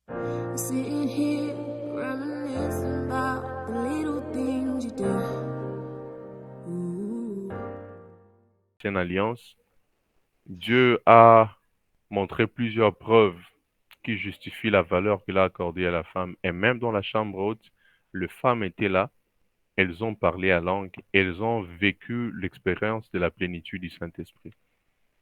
Sitting here reminiscing about the little things you do. Ancienne alliance, Dieu a montré plusieurs preuves qui justifient la valeur qu'il a accordée à la femme. Et même dans la chambre haute, les femmes étaient là, elles ont parlé à langue, elles ont vécu l'expérience de la plénitude du Saint-Esprit.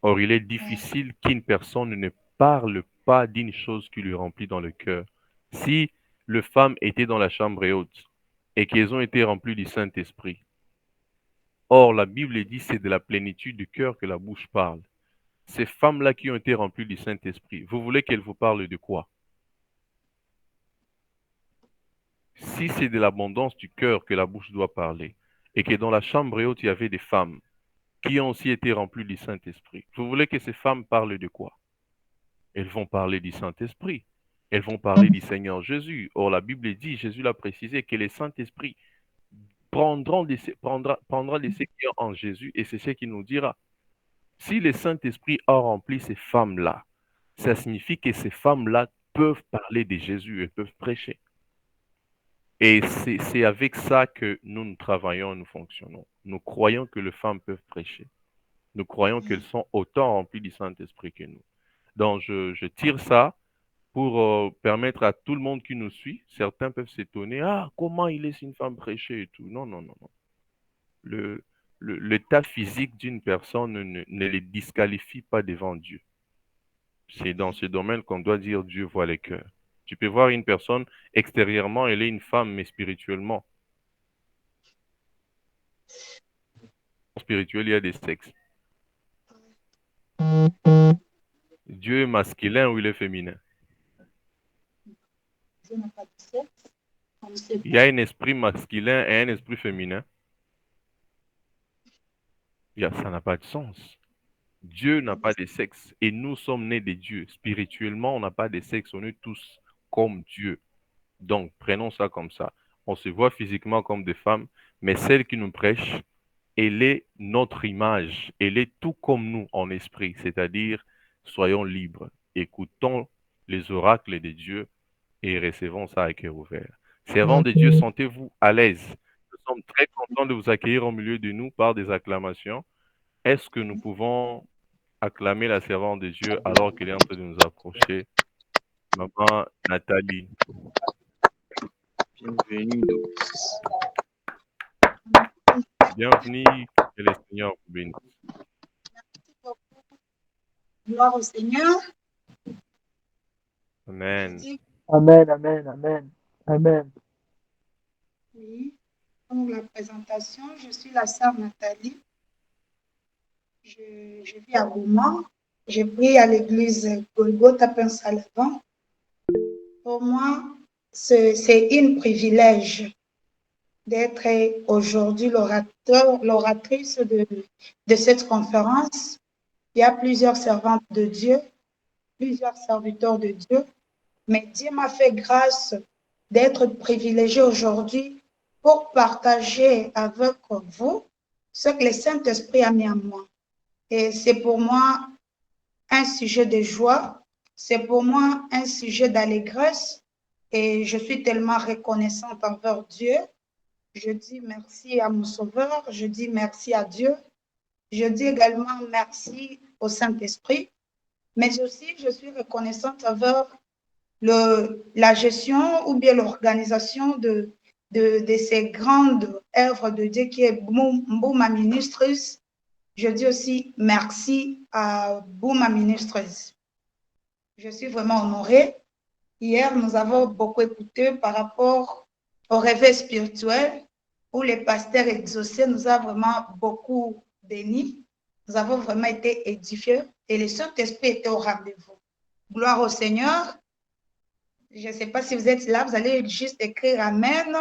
Or, il est difficile qu'une personne ne parle pas d'une chose qui lui remplit dans le cœur. Si les femmes étaient dans la chambre haute et qu'elles ont été remplies du Saint-Esprit, or la Bible dit c'est de la plénitude du cœur que la bouche parle. Ces femmes-là qui ont été remplies du Saint-Esprit, vous voulez qu'elles vous parlent de quoi? Si c'est de l'abondance du cœur que la bouche doit parler, et que dans la chambre haute, il y avait des femmes qui ont aussi été remplies du Saint-Esprit, vous voulez que ces femmes parlent de quoi? Elles vont parler du Saint-Esprit. Elles vont parler du Seigneur Jésus. Or, la Bible dit, Jésus l'a précisé, que le Saint-Esprit prendra les séquelles en Jésus et c'est ce qu'il nous dira. Si le Saint-Esprit a rempli ces femmes-là, ça signifie que ces femmes-là peuvent parler de Jésus et peuvent prêcher. Et c'est avec ça que nous travaillons, nous fonctionnons. Nous croyons que les femmes peuvent prêcher. Nous croyons qu'elles sont autant remplies du Saint-Esprit que nous. Donc, je tire ça pour permettre à tout le monde qui nous suit. Certains peuvent s'étonner, ah, comment il laisse une femme prêcher et tout. Non, non, non, non. L'état physique d'une personne ne les disqualifie pas devant Dieu. C'est dans ce domaine qu'on doit dire Dieu voit les cœurs. Tu peux voir une personne extérieurement, elle est une femme, mais spirituellement. Spirituel, il y a des sexes. Dieu est masculin ou il est féminin? Il y a un esprit masculin et un esprit féminin. Ça n'a pas de sens. Dieu n'a pas de sexe et nous sommes nés de Dieu. Spirituellement, on n'a pas de sexe, on est tous comme Dieu. Donc, prenons ça comme ça. On se voit physiquement comme des femmes, mais celle qui nous prêche, elle est notre image. Elle est tout comme nous en esprit, c'est-à-dire, soyons libres, écoutons les oracles de Dieu et recevons ça à cœur ouvert. Servants de Dieu, sentez-vous à l'aise. Nous sommes très contents de vous accueillir au milieu de nous par des acclamations. Est-ce que nous pouvons acclamer la servante de Dieu alors qu'elle est en train de nous approcher? Maman Nathalie. Bienvenue. Bienvenue, que le Seigneur vous bénisse. Gloire au Seigneur. Amen. Amen, amen, amen, amen. Oui, pour la présentation, je suis la sœur Nathalie. Je vis à Goma. Je prie à l'église Golgotha Pensalevant. Pour moi, c'est un privilège d'être aujourd'hui l'oratrice de cette conférence. Il y a plusieurs servantes de Dieu, plusieurs serviteurs de Dieu, mais Dieu m'a fait grâce d'être privilégiée aujourd'hui pour partager avec vous ce que le Saint-Esprit a mis en moi. Et c'est pour moi un sujet de joie, c'est pour moi un sujet d'allégresse et je suis tellement reconnaissante envers Dieu. Je dis merci à mon Sauveur, je dis merci à Dieu, je dis également merci au Saint-Esprit, mais aussi je suis reconnaissante envers la gestion ou bien l'organisation de ces grandes œuvres de Dieu qui est Bouma Ministries. Je dis aussi merci à Bouma Ministries. Je suis vraiment honorée. Hier, nous avons beaucoup écouté par rapport au réveil spirituel où les pasteurs exaucés nous a vraiment beaucoup bénis. Nous avons vraiment été édifiés et le Saint-Esprit était au rendez-vous. Gloire au Seigneur. Je ne sais pas si vous êtes là, vous allez juste écrire Amen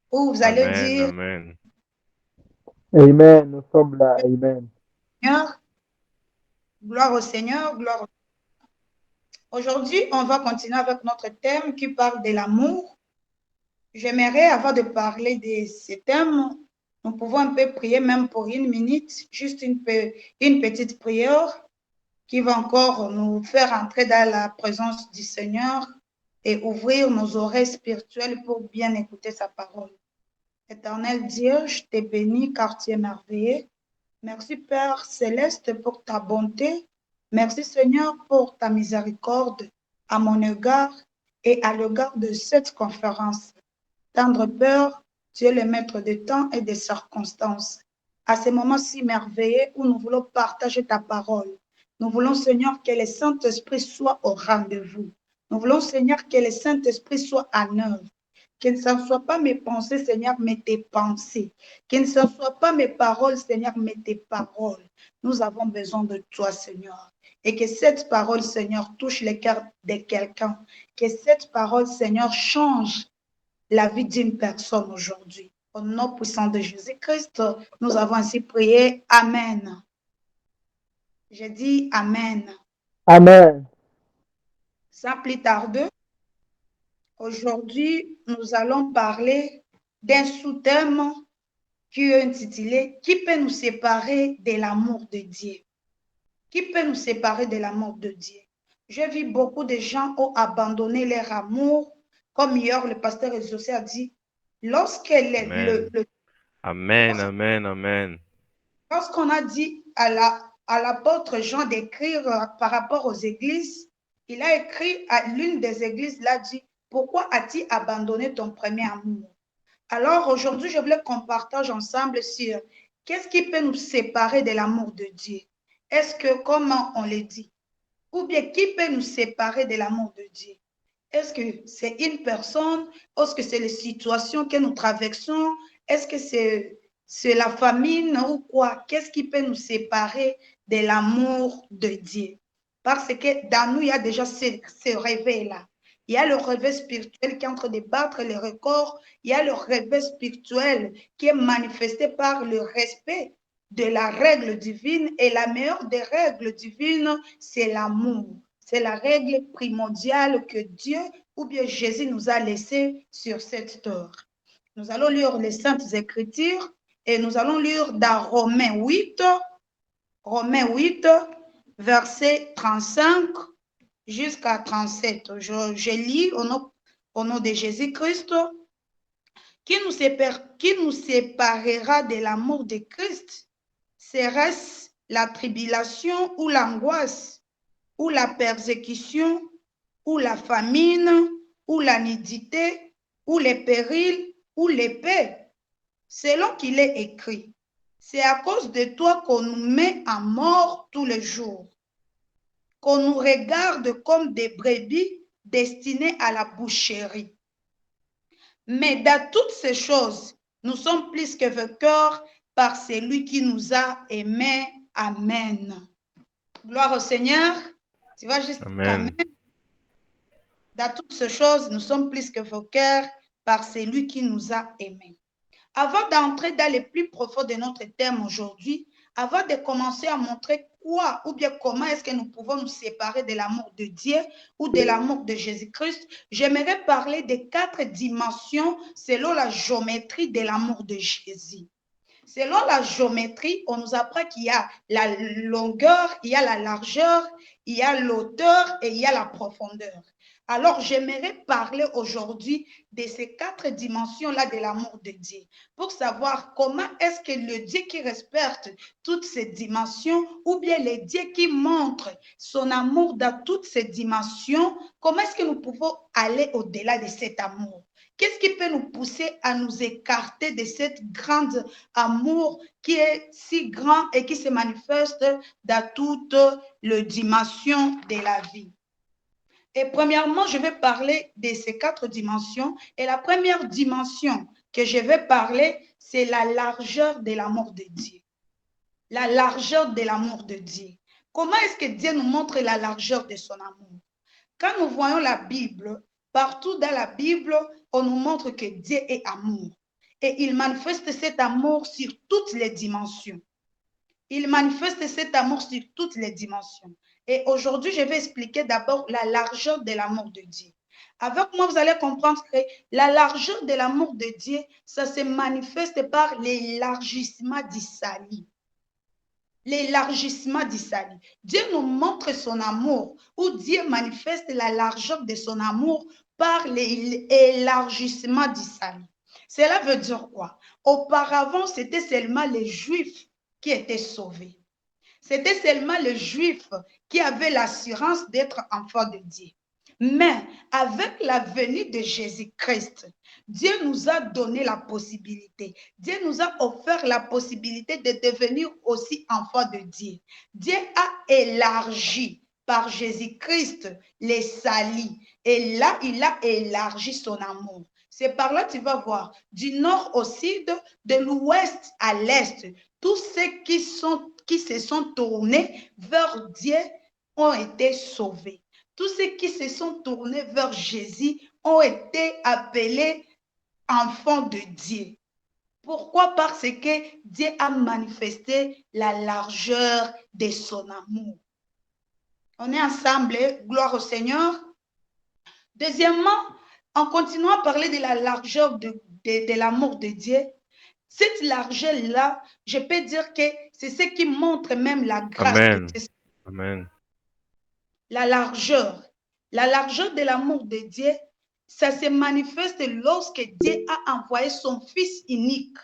ou vous allez Amen, dire amen. Amen, nous sommes là, amen. Seigneur. Gloire au Seigneur, gloire au Seigneur. Aujourd'hui, on va continuer avec notre thème qui parle de l'amour. J'aimerais, avant de parler de ce thème, nous pouvons un peu prier même pour 1 minute, juste une petite prière qui va encore nous faire entrer dans la présence du Seigneur et ouvrir nos oreilles spirituelles pour bien écouter sa parole. Éternel Dieu, je te bénis car tu es merveilleux. Merci Père Céleste pour ta bonté. Merci Seigneur pour ta miséricorde à mon égard et à l'égard de cette conférence. Tendre Père, tu es le maître des temps et des circonstances. À ces moments si merveilleux où nous voulons partager ta parole, nous voulons Seigneur que le Saint-Esprit soit au rendez-vous. Nous voulons Seigneur que le Saint-Esprit soit en œuvre. Que ne soit pas mes pensées, Seigneur, mais tes pensées. Que ne soit pas mes paroles, Seigneur, mais tes paroles. Nous avons besoin de toi, Seigneur. Et que cette parole, Seigneur, touche le cœur de quelqu'un. Que cette parole, Seigneur, change la vie d'une personne aujourd'hui. Au nom puissant de Jésus-Christ, nous avons ainsi prié. Amen. Je dis Amen. Amen. Sans plus tarder, aujourd'hui, nous allons parler d'un sous-thème qui est intitulé « Qui peut nous séparer de l'amour de Dieu ?» Qui peut nous séparer de l'amour de Dieu? J'ai vu beaucoup de gens ont abandonné leur amour. Comme hier, le pasteur Exaucé a dit, lorsqu'on a dit à l'apôtre Jean d'écrire par rapport aux églises, il a écrit à l'une des églises, il a dit, pourquoi as-tu abandonné ton premier amour? Alors aujourd'hui, je voulais qu'on partage ensemble sur qu'est-ce qui peut nous séparer de l'amour de Dieu? Est-ce que, comment on le dit? Ou bien qui peut nous séparer de l'amour de Dieu? Est-ce que c'est une personne? Est-ce que c'est les situations que nous traversons? Est-ce que c'est la famine ou quoi? Qu'est-ce qui peut nous séparer de l'amour de Dieu? Parce que dans nous, il y a déjà ce réveil-là. Il y a le réveil spirituel qui est en train de battre les records. Il y a le réveil spirituel qui est manifesté par le respect de la règle divine. Et la meilleure des règles divines, c'est l'amour. C'est la règle primordiale que Dieu ou bien Jésus nous a laissée sur cette terre. Nous allons lire les Saintes Écritures et nous allons lire dans Romains 8, verset 35 jusqu'à 37. Je lis au nom de Jésus-Christ. Qui nous séparera de l'amour de Christ? Serait-ce la tribulation ou l'angoisse, ou la persécution, ou la famine, ou la nudité, ou les périls, ou l'épée? Selon qu'il est écrit, c'est à cause de toi qu'on nous met à mort tous les jours, qu'on nous regarde comme des brebis destinées à la boucherie. Mais dans toutes ces choses, nous sommes plus que vainqueurs par celui qui nous a aimés. Amen. Gloire au Seigneur. Tu vas juste Amen. Dans toutes ces choses, nous sommes plus que vainqueurs par celui qui nous a aimés. Avant d'entrer dans le plus profond de notre thème aujourd'hui, avant de commencer à montrer quoi ou bien comment est-ce que nous pouvons nous séparer de l'amour de Dieu ou de l'amour de Jésus-Christ, j'aimerais parler de 4 dimensions selon la géométrie de l'amour de Jésus. Selon la géométrie, on nous apprend qu'il y a la longueur, il y a la largeur, il y a l'auteur et il y a la profondeur. Alors, j'aimerais parler aujourd'hui de ces 4 dimensions-là de l'amour de Dieu pour savoir comment est-ce que le Dieu qui respecte toutes ces dimensions ou bien le Dieu qui montre son amour dans toutes ces dimensions, comment est-ce que nous pouvons aller au-delà de cet amour? Qu'est-ce qui peut nous pousser à nous écarter de cette grande amour qui est si grand et qui se manifeste dans toutes les dimensions de la vie? Et premièrement, je vais parler de ces 4 dimensions. Et la première dimension que je vais parler, c'est la largeur de l'amour de Dieu. La largeur de l'amour de Dieu. Comment est-ce que Dieu nous montre la largeur de son amour? Quand nous voyons la Bible, partout dans la Bible, on nous montre que Dieu est amour. Et il manifeste cet amour sur toutes les dimensions. Il manifeste cet amour sur toutes les dimensions. Et aujourd'hui, je vais expliquer d'abord la largeur de l'amour de Dieu. Avec moi, vous allez comprendre que la largeur de l'amour de Dieu, ça se manifeste par l'élargissement du salut. L'élargissement du salut. Dieu nous montre son amour, ou Dieu manifeste la largeur de son amour par l'élargissement d'Israël. Cela veut dire quoi? Auparavant, c'était seulement les Juifs qui étaient sauvés. C'était seulement les Juifs qui avaient l'assurance d'être enfants de Dieu. Mais avec la venue de Jésus-Christ, Dieu nous a donné la possibilité. Dieu nous a offert la possibilité de devenir aussi enfants de Dieu. Dieu a élargi par Jésus-Christ les salis. Et là, il a élargi son amour. C'est par là, tu vas voir, du nord au sud, de l'ouest à l'est, tous ceux qui se sont tournés vers Dieu ont été sauvés. Tous ceux qui se sont tournés vers Jésus ont été appelés enfants de Dieu. Pourquoi? Parce que Dieu a manifesté la largeur de son amour. On est ensemble, gloire au Seigneur. Deuxièmement, en continuant à parler de la largeur de l'amour de Dieu, cette largeur-là, je peux dire que c'est ce qui montre même la grâce Amen. de Dieu. Amen. La largeur de l'amour de Dieu, ça se manifeste lorsque Dieu a envoyé son Fils unique.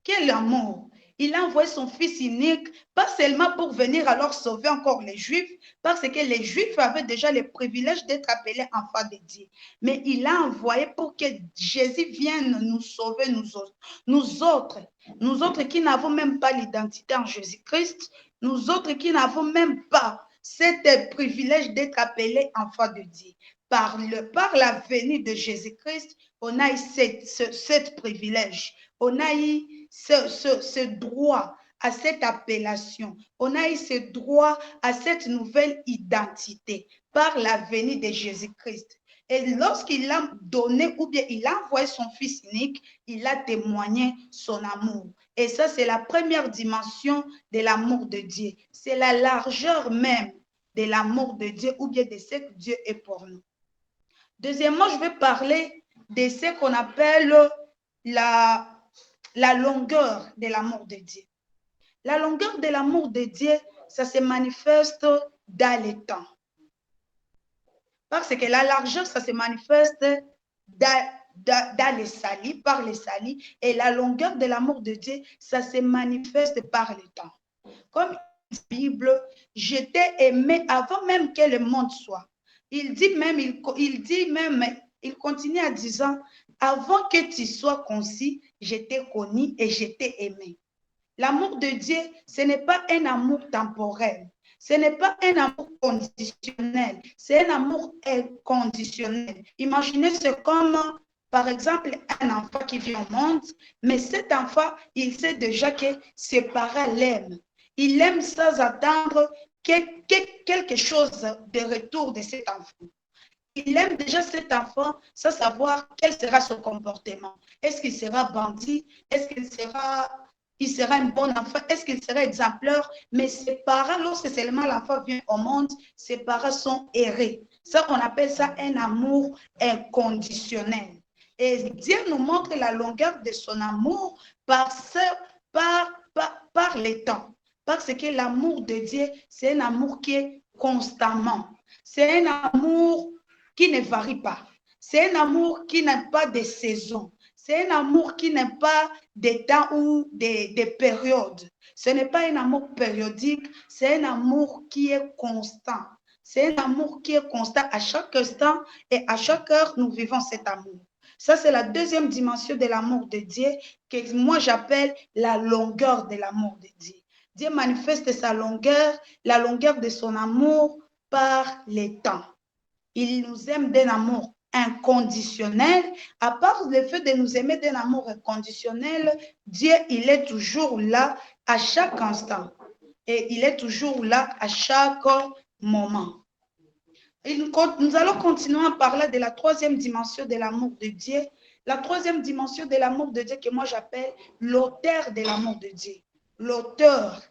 Quel amour! Il a envoyé son Fils unique, pas seulement pour venir alors sauver encore les Juifs, parce que les Juifs avaient déjà le privilège d'être appelés enfants de Dieu. Mais il a envoyé pour que Jésus vienne nous sauver, nous autres qui n'avons même pas l'identité en Jésus-Christ, nous autres qui n'avons même pas cet privilège d'être appelés enfants de Dieu. Par la venue de Jésus-Christ, on a eu ce privilège. On a eu ce droit à cette appellation. On a eu ce droit à cette nouvelle identité par la venue de Jésus-Christ. Et lorsqu'il a donné ou bien il a envoyé son Fils unique, il a témoigné son amour. Et ça, c'est la première dimension de l'amour de Dieu. C'est la largeur même de l'amour de Dieu ou bien de ce que Dieu est pour nous. Deuxièmement, je vais parler de ce qu'on appelle la longueur de l'amour de Dieu. La longueur de l'amour de Dieu, ça se manifeste dans le temps. Parce que la largeur, ça se manifeste dans les salis, par les salis, et la longueur de l'amour de Dieu, ça se manifeste par le temps. Comme la Bible, je t'ai aimé avant même que le monde soit. Il continue en disant, avant que tu sois conçu, je t'ai connu et je t'ai aimé. L'amour de Dieu, ce n'est pas un amour temporel. Ce n'est pas un amour conditionnel. C'est un amour inconditionnel. Imaginez, c'est comme, par exemple, un enfant qui vient au monde, mais cet enfant, il sait déjà que ses parents l'aiment. Il l'aime sans attendre quelque chose de retour de cet enfant. Il aime déjà cet enfant sans savoir quel sera son comportement. Est-ce qu'il sera bandit? Est-ce qu'il sera un bon enfant? Est-ce qu'il sera exemplaire? Mais ses parents, lorsque seulement l'enfant vient au monde, ses parents sont errés. Ça, on appelle ça un amour inconditionnel. Et Dieu nous montre la longueur de son amour par les temps. Parce que l'amour de Dieu, c'est un amour qui est constamment. C'est un amour qui ne varie pas. C'est un amour qui n'a pas de saison. C'est un amour qui n'a pas de temps ou de périodes. Ce n'est pas un amour périodique, c'est un amour qui est constant. C'est un amour qui est constant à chaque instant et à chaque heure, nous vivons cet amour. Ça, c'est la deuxième dimension de l'amour de Dieu que moi, j'appelle la longueur de l'amour de Dieu. Dieu manifeste sa longueur, la longueur de son amour par les temps. Il nous aime d'un amour inconditionnel. À part le fait de nous aimer d'un amour inconditionnel, Dieu, il est toujours là à chaque instant. Et il est toujours là à chaque moment. Nous allons continuer à parler de la troisième dimension de l'amour de Dieu. La troisième dimension de l'amour de Dieu que moi j'appelle l'auteur de l'amour de Dieu. L'auteur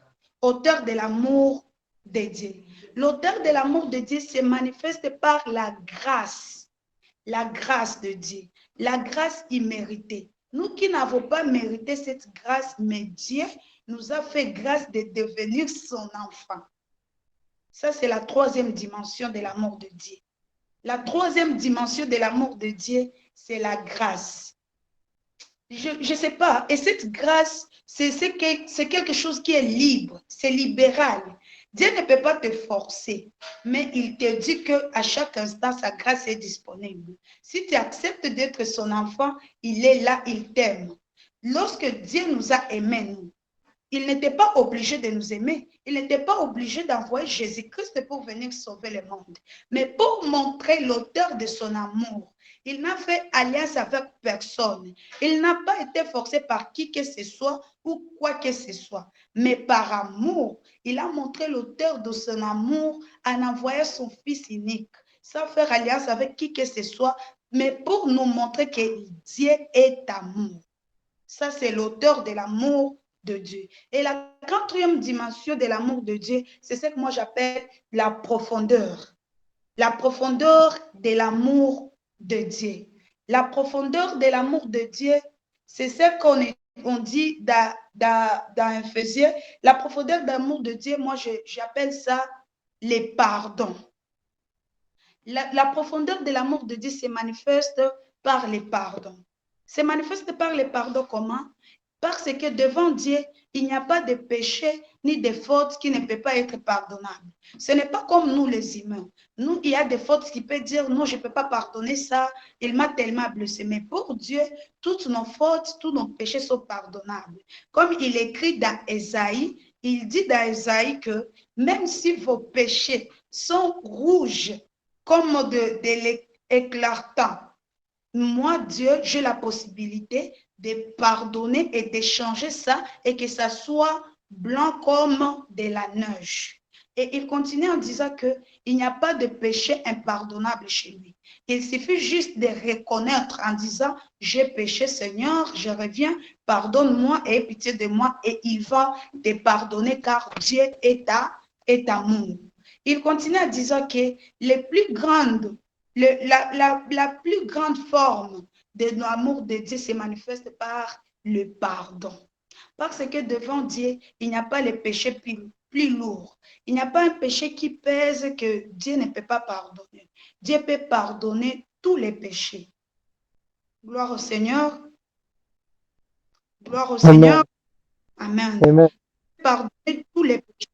de l'amour de Dieu. L'auteur de l'amour de Dieu se manifeste par la grâce de Dieu, la grâce imméritée. Nous qui n'avons pas mérité cette grâce, mais Dieu nous a fait grâce de devenir son enfant. Ça, c'est la troisième dimension de l'amour de Dieu. La troisième dimension de l'amour de Dieu, c'est la grâce. Je ne sais pas. Et cette grâce, c'est quelque chose qui est libre, c'est libéral. Dieu ne peut pas te forcer, mais il te dit qu'à chaque instant, sa grâce est disponible. Si tu acceptes d'être son enfant, il est là, il t'aime. Lorsque Dieu nous a aimés, nous, il n'était pas obligé de nous aimer. Il n'était pas obligé d'envoyer Jésus-Christ pour venir sauver le monde. Mais pour montrer l'auteur de son amour, il n'a fait alliance avec personne. Il n'a pas été forcé par qui que ce soit ou quoi que ce soit. Mais par amour, il a montré l'auteur de son amour en envoyant son Fils unique, sans faire alliance avec qui que ce soit, mais pour nous montrer que Dieu est amour. Ça, c'est l'auteur de l'amour de Dieu. Et la quatrième dimension de l'amour de Dieu, c'est ce que moi j'appelle la profondeur. La profondeur de l'amour de Dieu. La profondeur de l'amour de Dieu, c'est ce qu'on dit dans Éphésiens. La profondeur de l'amour de Dieu, moi j'appelle ça les pardons. La profondeur de l'amour de Dieu se manifeste par les pardons. Se manifeste par les pardons comment? Parce que devant Dieu, il n'y a pas de péché ni de faute qui ne peut pas être pardonnable. Ce n'est pas comme nous les humains. Nous, il y a des fautes qui peuvent dire non, je ne peux pas pardonner ça, il m'a tellement blessé. Mais pour Dieu, toutes nos fautes, tous nos péchés sont pardonnables. Comme il écrit dans Ésaïe, il dit dans Ésaïe que même si vos péchés sont rouges comme de l'éclatant, moi, Dieu, j'ai la possibilité de pardonner et d'échanger ça et que ça soit blanc comme de la neige. Et il continue en disant qu'il n'y a pas de péché impardonnable chez lui. Il suffit juste de reconnaître en disant, j'ai péché Seigneur, je reviens, pardonne-moi et aie pitié de moi et il va te pardonner car Dieu est amour. Il continue en disant que les plus grandes la plus grande forme de l'amour de Dieu se manifeste par le pardon. Parce que devant Dieu, il n'y a pas le péché plus lourd. Il n'y a pas un péché qui pèse que Dieu ne peut pas pardonner. Dieu peut pardonner tous les péchés. Gloire au Seigneur. Gloire au Seigneur. Amen. Amen. Pardonner tous les péchés.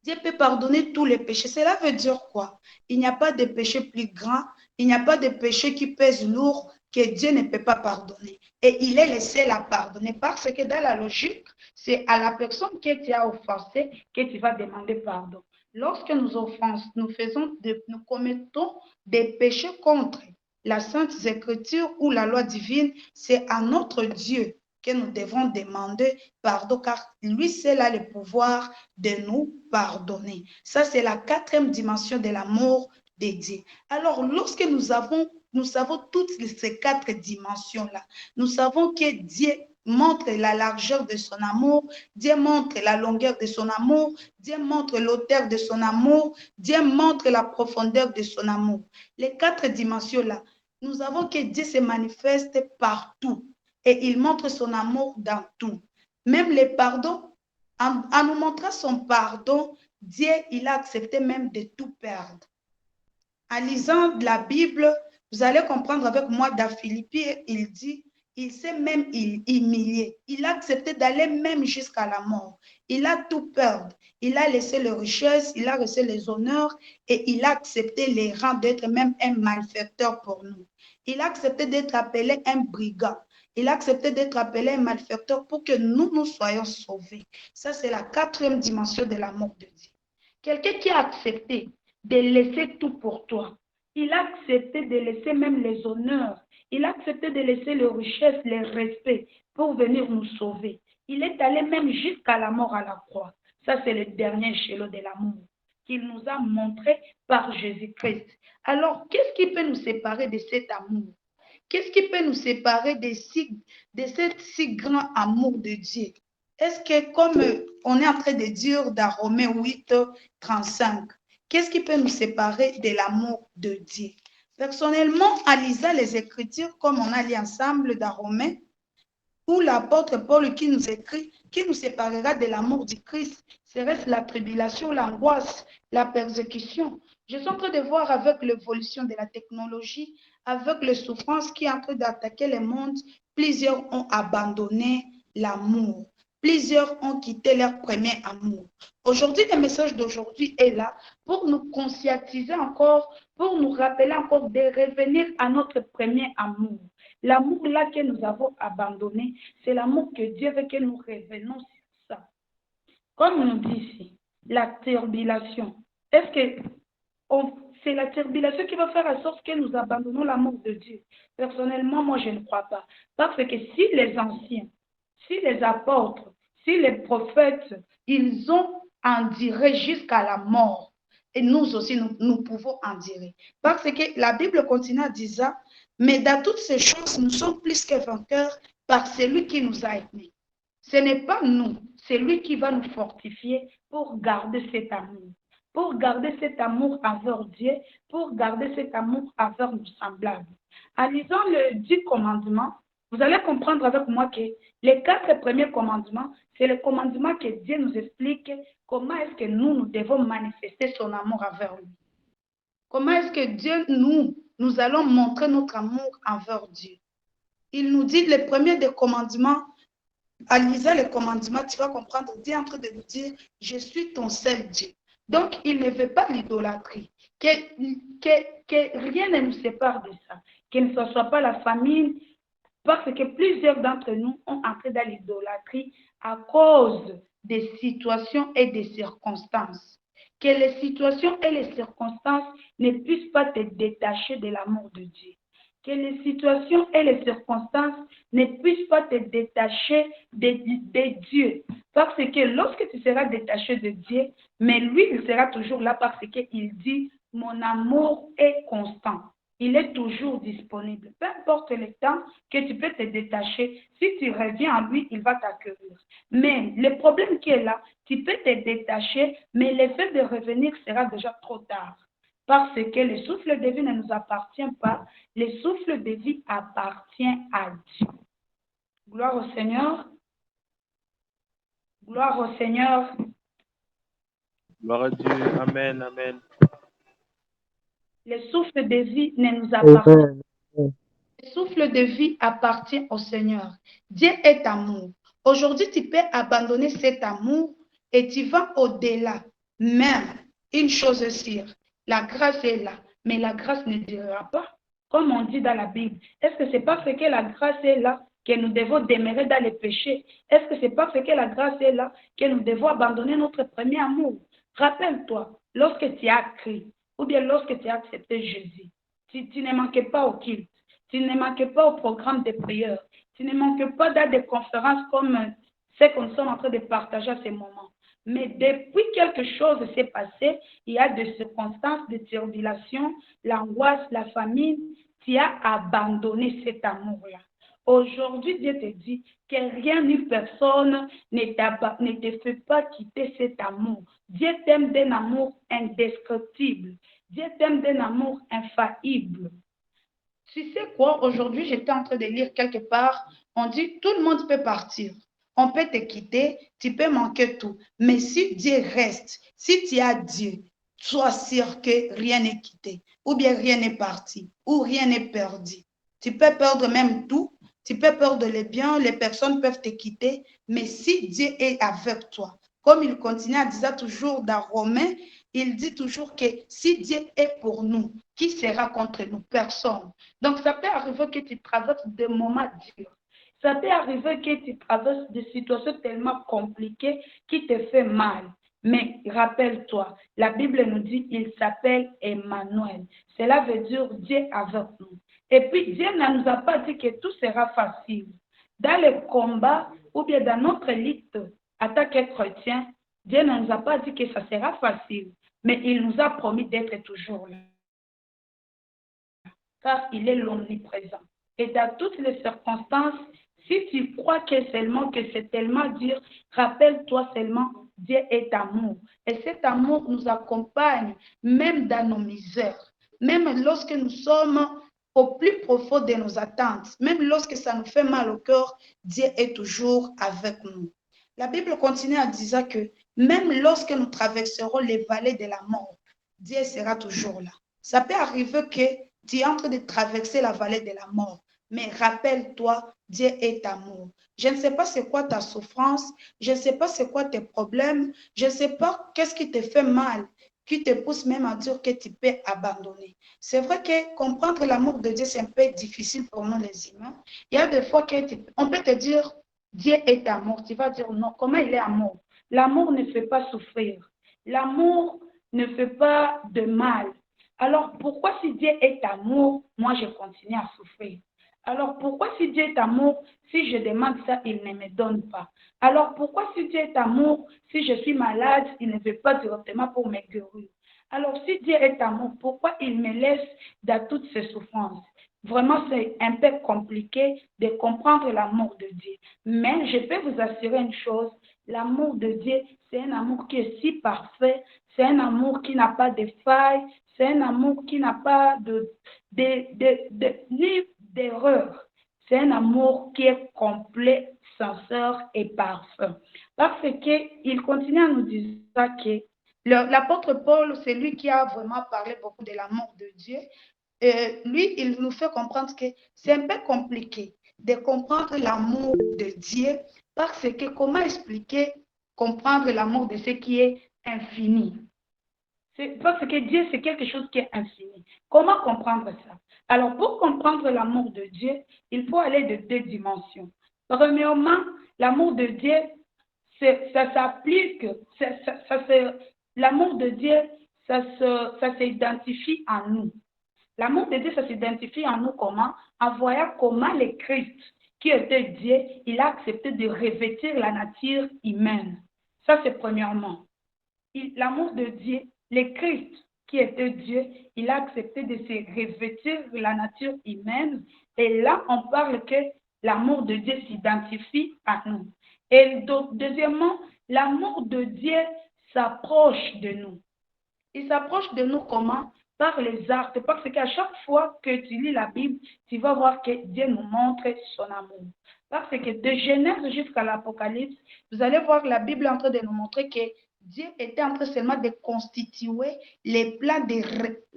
Dieu peut pardonner tous les péchés. Cela veut dire quoi? Il n'y a pas de péché plus grand, il n'y a pas de péché qui pèse lourd que Dieu ne peut pas pardonner. Et il est le seul à pardonner parce que dans la logique, c'est à la personne que tu as offensé que tu vas demander pardon. Lorsque nous offensons, nous commettons des péchés contre la Sainte Écriture ou la loi divine, c'est à notre Dieu que nous devons demander pardon, car lui seul a le pouvoir de nous pardonner. Ça, c'est la quatrième dimension de l'amour de Dieu. Alors, lorsque nous savons toutes ces quatre dimensions-là, nous savons que Dieu montre la largeur de son amour, Dieu montre la longueur de son amour, Dieu montre l'auteur de son amour, Dieu montre la profondeur de son amour. Les quatre dimensions-là, nous avons que Dieu se manifeste partout. Et il montre son amour dans tout. Même les pardons, en nous montrant son pardon, Dieu, il a accepté même de tout perdre. En lisant la Bible, vous allez comprendre avec moi dans Philippiens, il dit, il s'est même humilié. Il a accepté d'aller même jusqu'à la mort. Il a tout perdu. Il a laissé les richesses, il a laissé les honneurs et il a accepté les rangs d'être même un malfaiteur pour nous. Il a accepté d'être appelé un brigand. Il a accepté d'être appelé un malfaiteur pour que nous soyons sauvés. Ça, c'est la quatrième dimension de l'amour de Dieu. Quelqu'un qui a accepté de laisser tout pour toi. Il a accepté de laisser même les honneurs. Il a accepté de laisser les richesses, les respects pour venir nous sauver. Il est allé même jusqu'à la mort à la croix. Ça, c'est le dernier échelon de l'amour qu'il nous a montré par Jésus-Christ. Alors, qu'est-ce qui peut nous séparer de cet amour? Qu'est-ce qui peut nous séparer de cet si grand amour de Dieu? Est-ce que, comme on est en train de dire dans Romains 8, 35, qu'est-ce qui peut nous séparer de l'amour de Dieu? Personnellement, en lisant les Écritures, comme on a lu ensemble dans Romains, où l'apôtre Paul qui nous écrit, qui nous séparera de l'amour du Christ, serait-ce la tribulation, l'angoisse, la persécution? Je suis en train de voir avec l'évolution de la technologie, avec les souffrances qui sont en train d'attaquer le monde, plusieurs ont abandonné l'amour. Plusieurs ont quitté leur premier amour. Aujourd'hui, le message d'aujourd'hui est là pour nous conscientiser encore, pour nous rappeler encore de revenir à notre premier amour. L'amour là que nous avons abandonné, c'est l'amour que Dieu veut que nous revenons sur ça. Comme nous dit ici, la turbulation. Est-ce que c'est la turbulation qui va faire en sorte que nous abandonnons l'amour de Dieu? Personnellement, moi, je ne crois pas. Parce que si les anciens, si les apôtres, si les prophètes, ils ont enduré jusqu'à la mort, et nous aussi, nous pouvons endurer. Parce que la Bible continue à dire ça, mais dans toutes ces choses, nous sommes plus que vainqueurs par celui qui nous a aimés. Ce n'est pas nous, c'est lui qui va nous fortifier pour garder cet amour. Pour garder cet amour envers Dieu, pour garder cet amour envers nos semblables. En lisant le 10 commandements, vous allez comprendre avec moi que les 4 premiers commandements, c'est le commandement que Dieu nous explique comment est-ce que nous devons manifester son amour envers lui. Comment est-ce que Dieu, nous allons montrer notre amour envers Dieu. Il nous dit, le premier des commandements, en lisant les commandements, tu vas comprendre, Dieu est en train de nous dire, je suis ton seul Dieu. Donc, il ne veut pas l'idolâtrie, que rien ne nous sépare de ça, que ne soit pas la famille, parce que plusieurs d'entre nous ont entré dans l'idolâtrie à cause des situations et des circonstances. Que les situations et les circonstances ne puissent pas te détacher de l'amour de Dieu. Que les situations et les circonstances ne puissent pas te détacher de Dieu. Parce que lorsque tu seras détaché de Dieu, mais lui, il sera toujours là parce qu'il dit, mon amour est constant. Il est toujours disponible. Peu importe le temps que tu peux te détacher, si tu reviens à lui, il va t'accueillir. Mais le problème qui est là, tu peux te détacher, mais l'effet de revenir sera déjà trop tard. Parce que le souffle de vie ne nous appartient pas, le souffle de vie appartient à Dieu. Gloire au Seigneur. Gloire au Seigneur. Gloire à Dieu. Amen, amen. Le souffle de vie ne nous appartient pas. Amen. Le souffle de vie appartient au Seigneur. Dieu est amour. Aujourd'hui, tu peux abandonner cet amour et tu vas au-delà. Même une chose sûre, la grâce est là, mais la grâce ne durera pas. Comme on dit dans la Bible, est-ce que c'est parce que la grâce est là que nous devons demeurer dans les péchés? Est-ce que c'est parce que la grâce est là que nous devons abandonner notre premier amour? Rappelle-toi, lorsque tu as crié, ou bien lorsque tu as accepté Jésus, tu ne manquais pas au culte, tu ne manquais pas au programme de prière, tu ne manquais pas dans des conférences comme ce que nous sommes en train de partager à ce moment. Mais depuis quelque chose s'est passé, il y a des circonstances de turbulation, l'angoisse, la famine, tu as abandonné cet amour-là. Aujourd'hui, Dieu te dit que rien ni personne ne te fait pas quitter cet amour. Dieu t'aime d'un amour indescriptible. Dieu t'aime d'un amour infaillible. Tu sais quoi, aujourd'hui, j'étais en train de lire quelque part, on dit tout le monde peut partir. On peut te quitter, tu peux manquer tout. Mais si Dieu reste, si tu as Dieu, sois sûr que rien n'est quitté, ou bien rien n'est parti, ou rien n'est perdu. Tu peux perdre même tout, tu peux perdre les biens, les personnes peuvent te quitter, mais si Dieu est avec toi, comme il continue à dire toujours dans Romains, il dit toujours que si Dieu est pour nous, qui sera contre nous? Personne. Donc, ça peut arriver que tu traverses des moments durs. Ça peut arriver que tu traverses des situations tellement compliquées qui te font mal. Mais rappelle-toi, la Bible nous dit qu'il s'appelle Emmanuel. Cela veut dire Dieu avec nous. Et puis, Dieu ne nous a pas dit que tout sera facile. Dans le combat ou bien dans notre lutte en tant que chrétien, Dieu ne nous a pas dit que ça sera facile, mais il nous a promis d'être toujours là. Car il est l'omniprésent. Et dans toutes les circonstances, si tu crois que c'est tellement dur, rappelle-toi seulement, Dieu est amour. Et cet amour nous accompagne même dans nos misères. Même lorsque nous sommes au plus profond de nos attentes, même lorsque ça nous fait mal au cœur, Dieu est toujours avec nous. La Bible continue à dire que même lorsque nous traverserons les vallées de la mort, Dieu sera toujours là. Ça peut arriver que tu es en train de traverser la vallée de la mort, mais rappelle-toi, Dieu est amour. Je ne sais pas c'est quoi ta souffrance, je ne sais pas c'est quoi tes problèmes, je ne sais pas qu'est-ce qui te fait mal, qui te pousse même à dire que tu peux abandonner. C'est vrai que comprendre l'amour de Dieu, c'est un peu difficile pour nous les humains. Il y a des fois qu'on peut te dire, Dieu est amour. Tu vas dire, non, comment il est amour? L'amour ne fait pas souffrir. L'amour ne fait pas de mal. Alors pourquoi si Dieu est amour, moi je continue à souffrir? Alors pourquoi si Dieu est amour, si je demande ça, il ne me donne pas? Alors pourquoi si Dieu est amour, si je suis malade, il ne veut pas directement pour me guérir? Alors si Dieu est amour, pourquoi il me laisse dans toutes ces souffrances? Vraiment, c'est un peu compliqué de comprendre l'amour de Dieu. Mais je peux vous assurer une chose, l'amour de Dieu, c'est un amour qui est si parfait, c'est un amour qui n'a pas de failles, c'est un amour qui n'a pas ni d'erreur. C'est un amour qui est complet, sincère et parfait. Parce qu'il continue à nous dire que l'apôtre Paul, c'est lui qui a vraiment parlé beaucoup de l'amour de Dieu. Lui, il nous fait comprendre que c'est un peu compliqué de comprendre l'amour de Dieu parce que comment expliquer, comprendre l'amour de ce qui est infini? C'est parce que Dieu, c'est quelque chose qui est infini. Comment comprendre ça? Alors, pour comprendre l'amour de Dieu, il faut aller de deux dimensions. Premièrement, l'amour de Dieu, ça s'applique, l'amour de Dieu, ça s'identifie en nous. L'amour de Dieu, ça s'identifie en nous comment? En voyant comment le Christ, qui était Dieu, il a accepté de revêtir la nature humaine. Ça, c'est premièrement. L'amour de Dieu, le Christ, qui était Dieu, il a accepté de se revêtir la nature humaine. Et là, on parle que l'amour de Dieu s'identifie à nous. Et deuxièmement, l'amour de Dieu s'approche de nous. Il s'approche de nous comment? Par les actes. Parce qu'à chaque fois que tu lis la Bible, tu vas voir que Dieu nous montre son amour. Parce que de Genèse jusqu'à l'Apocalypse, vous allez voir la Bible en train de nous montrer que Dieu était en train seulement de constituer les plans de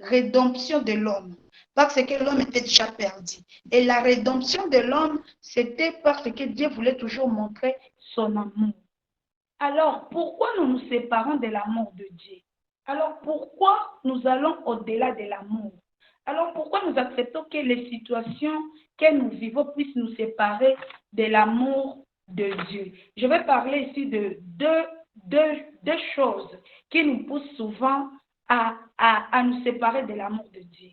rédemption de l'homme. Parce que l'homme était déjà perdu. Et la rédemption de l'homme, c'était parce que Dieu voulait toujours montrer son amour. Alors, pourquoi nous nous séparons de l'amour de Dieu? Alors, pourquoi nous allons au-delà de l'amour? Alors, pourquoi nous acceptons que les situations que nous vivons puissent nous séparer de l'amour de Dieu? Je vais parler ici de deux choses qui nous poussent souvent à nous séparer de l'amour de Dieu.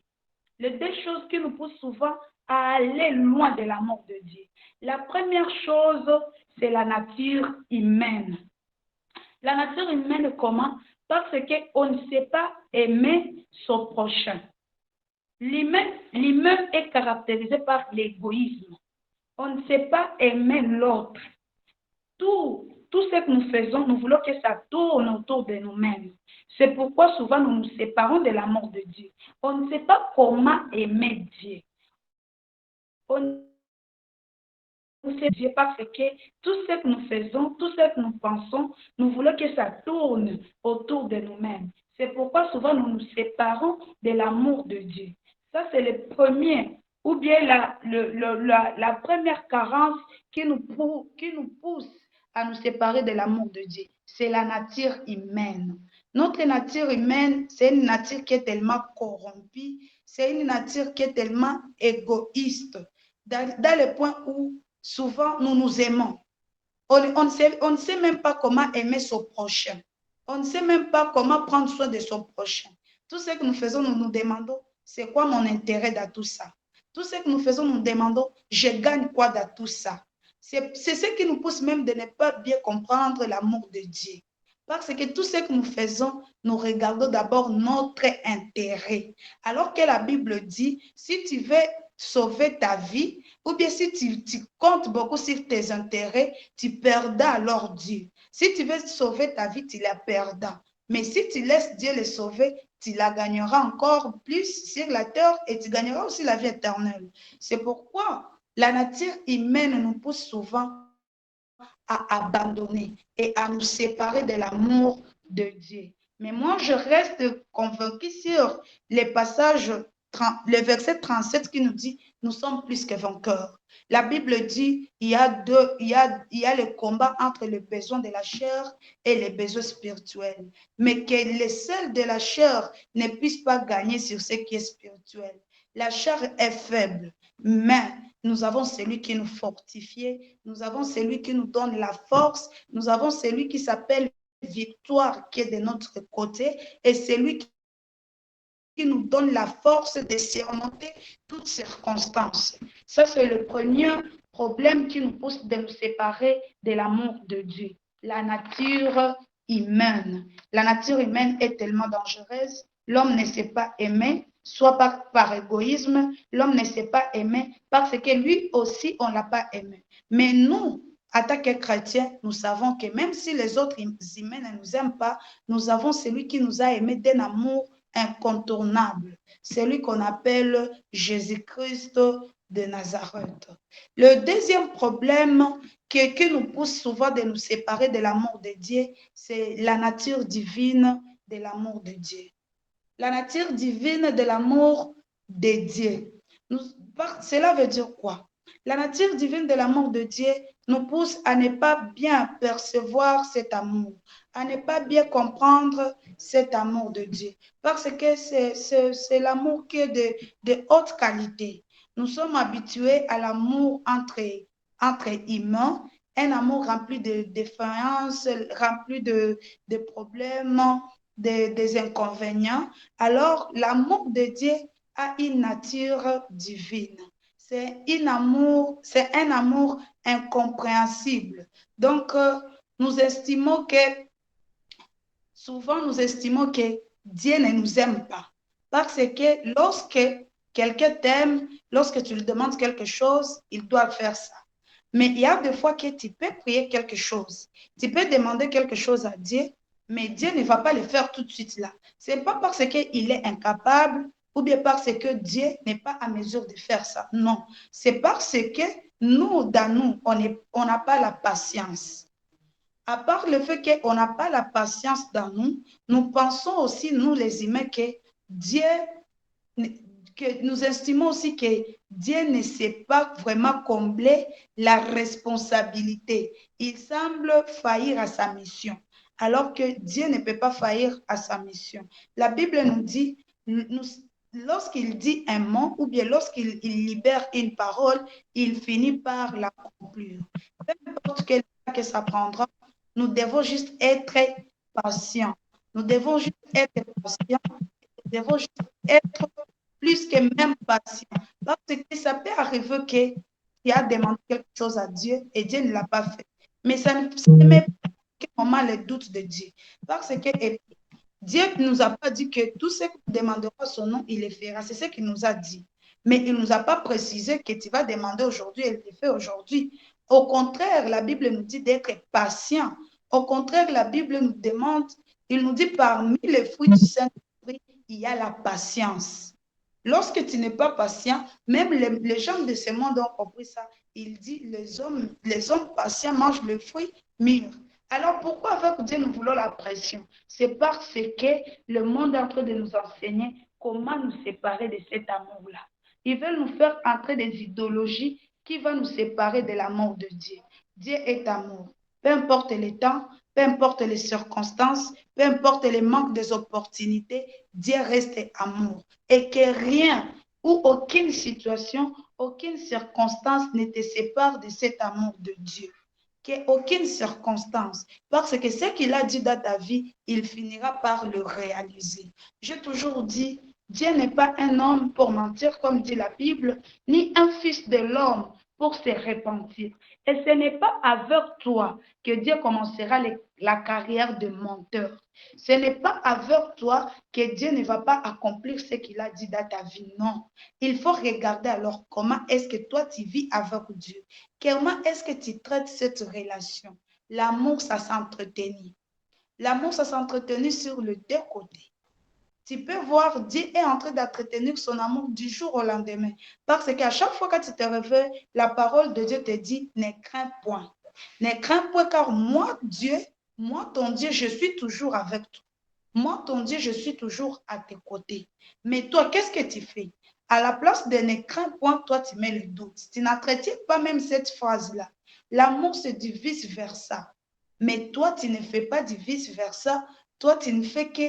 Les deux choses qui nous poussent souvent à aller loin de l'amour de Dieu. La première chose, c'est la nature humaine. La nature humaine, comment? Parce qu'on ne sait pas aimer son prochain. L'humain est caractérisé par l'égoïsme. On ne sait pas aimer l'autre. Tout ce que nous faisons, nous voulons que ça tourne autour de nous-mêmes. C'est pourquoi souvent nous nous séparons de l'amour de Dieu. On ne sait pas comment aimer Dieu. On c'est Dieu parce que tout ce que nous faisons, tout ce que nous pensons, nous voulons que ça tourne autour de nous-mêmes. C'est pourquoi souvent nous nous séparons de l'amour de Dieu. Ça, c'est le premier, ou bien la première carence qui nous pousse à nous séparer de l'amour de Dieu. C'est la nature humaine. Notre nature humaine, c'est une nature qui est tellement corrompue, c'est une nature qui est tellement égoïste, dans le point où souvent, nous nous aimons. On ne sait même pas comment aimer son prochain. On ne sait même pas comment prendre soin de son prochain. Tout ce que nous faisons, nous nous demandons, c'est quoi mon intérêt dans tout ça? Tout ce que nous faisons, nous nous demandons, je gagne quoi dans tout ça? C'est ce qui nous pousse même de ne pas bien comprendre l'amour de Dieu. Parce que tout ce que nous faisons, nous regardons d'abord notre intérêt. Alors que la Bible dit, si tu veux sauver ta vie, ou bien si tu comptes beaucoup sur tes intérêts, tu perdras alors Dieu. Si tu veux sauver ta vie, tu la perdras. Mais si tu laisses Dieu le sauver, tu la gagneras encore plus sur la terre et tu gagneras aussi la vie éternelle. C'est pourquoi la nature humaine nous pousse souvent à abandonner et à nous séparer de l'amour de Dieu. Mais moi, je reste convaincu sur les passages, le verset 37 qui nous dit, nous sommes plus que vainqueurs. La Bible dit, il y a le combat entre les besoins de la chair et les besoins spirituels. Mais que les celles de la chair ne puissent pas gagner sur ce qui est spirituel. La chair est faible, mais nous avons celui qui nous fortifie, nous avons celui qui nous donne la force, nous avons celui qui s'appelle victoire qui est de notre côté et c'est lui qui nous donne la force de surmonter toutes circonstances. Ça, c'est le premier problème qui nous pousse de nous séparer de l'amour de Dieu. La nature humaine. La nature humaine est tellement dangereuse. L'homme ne sait pas aimer, soit par égoïsme, l'homme ne sait pas aimer parce que lui aussi, on ne l'a pas aimé. Mais nous, en tant que chrétiens, nous savons que même si les autres humains ne nous aiment pas, nous avons celui qui nous a aimés d'un amour incontournable, celui qu'on appelle Jésus-Christ de Nazareth. Le deuxième problème qui nous pousse souvent de nous séparer de l'amour de Dieu, c'est la nature divine de l'amour de Dieu. La nature divine de l'amour de Dieu. Cela veut dire quoi? La nature divine de l'amour de Dieu nous pousse à ne pas bien percevoir cet amour, à ne pas bien comprendre cet amour de Dieu. Parce que c'est l'amour qui est de haute qualité. Nous sommes habitués à l'amour entre humains, un amour rempli de défaillances, rempli de problèmes, des inconvénients. Alors, l'amour de Dieu a une nature divine. C'est un amour incompréhensible. Donc, souvent nous estimons que Dieu ne nous aime pas. Parce que lorsque quelqu'un t'aime, lorsque tu lui demandes quelque chose, il doit faire ça. Mais il y a des fois que tu peux prier quelque chose. Tu peux demander quelque chose à Dieu, mais Dieu ne va pas le faire tout de suite là. Ce n'est pas parce qu'il est incapable ou bien parce que Dieu n'est pas à mesure de faire ça. Non, c'est parce que dans nous, on n'a pas la patience. À part le fait qu'on n'a pas la patience dans nous, nous pensons aussi, nous les humains, que nous estimons aussi que Dieu ne sait pas vraiment combler la responsabilité. Il semble faillir à sa mission, alors que Dieu ne peut pas faillir à sa mission. La Bible nous dit, lorsqu'il dit un mot ou bien lorsqu'il libère une parole, il finit par l'accomplir. Peu importe quel temps que ça prendra, nous devons juste être patients. Nous devons juste être patients. Nous devons juste être plus que même patient. Parce que ça peut arriver que tu as demandé quelque chose à Dieu et Dieu ne l'a pas fait. Mais ça ne met pas à moment le doute de Dieu. Parce que Dieu ne nous a pas dit que tout ce que nous demanderons à son nom, il le fera. C'est ce qu'il nous a dit. Mais il ne nous a pas précisé que tu vas demander aujourd'hui et il le fait aujourd'hui. Au contraire, la Bible nous dit d'être patient. Au contraire, la Bible nous demande, il nous dit parmi les fruits du Saint-Esprit, il y a la patience. Lorsque tu n'es pas patient, même les gens de ce monde ont compris ça. Il dit, les hommes patients mangent le fruit mûr. Alors pourquoi avec Dieu nous voulons la pression? C'est parce que le monde est en train de nous enseigner comment nous séparer de cet amour-là. Ils veulent nous faire entrer des idéologies qui vont nous séparer de l'amour de Dieu. Dieu est amour. Peu importe les temps, peu importe les circonstances, peu importe les manques des opportunités, Dieu reste amour. Et que rien ou aucune situation, aucune circonstance ne te sépare de cet amour de Dieu. Qu'aucune circonstance, parce que ce qu'il a dit dans ta vie, il finira par le réaliser. J'ai toujours dit, Dieu n'est pas un homme pour mentir, comme dit la Bible, ni un fils de l'homme pour se repentir. Et ce n'est pas avec toi que Dieu commencera la carrière de menteur. Ce n'est pas avec toi que Dieu ne va pas accomplir ce qu'il a dit dans ta vie. Non. Il faut regarder alors comment est-ce que toi tu vis avec Dieu. Comment est-ce que tu traites cette relation? L'amour, ça s'entretenit. L'amour, ça s'entretenit sur les deux côtés. Tu peux voir, Dieu est en train d'entretenir son amour du jour au lendemain. Parce qu'à chaque fois que tu te réveilles, la parole de Dieu te dit, ne crains point. Ne crains point car moi, Dieu, moi, ton Dieu, je suis toujours avec toi. moi, ton Dieu, je suis toujours à tes côtés. Mais toi, qu'est-ce que tu fais? À la place de ne craindre point, toi, tu mets le doute. Tu n'entretires pas même cette phrase-là. L'amour, c'est du vice-versa. Mais toi, tu ne fais pas du vice-versa. Toi, tu ne fais que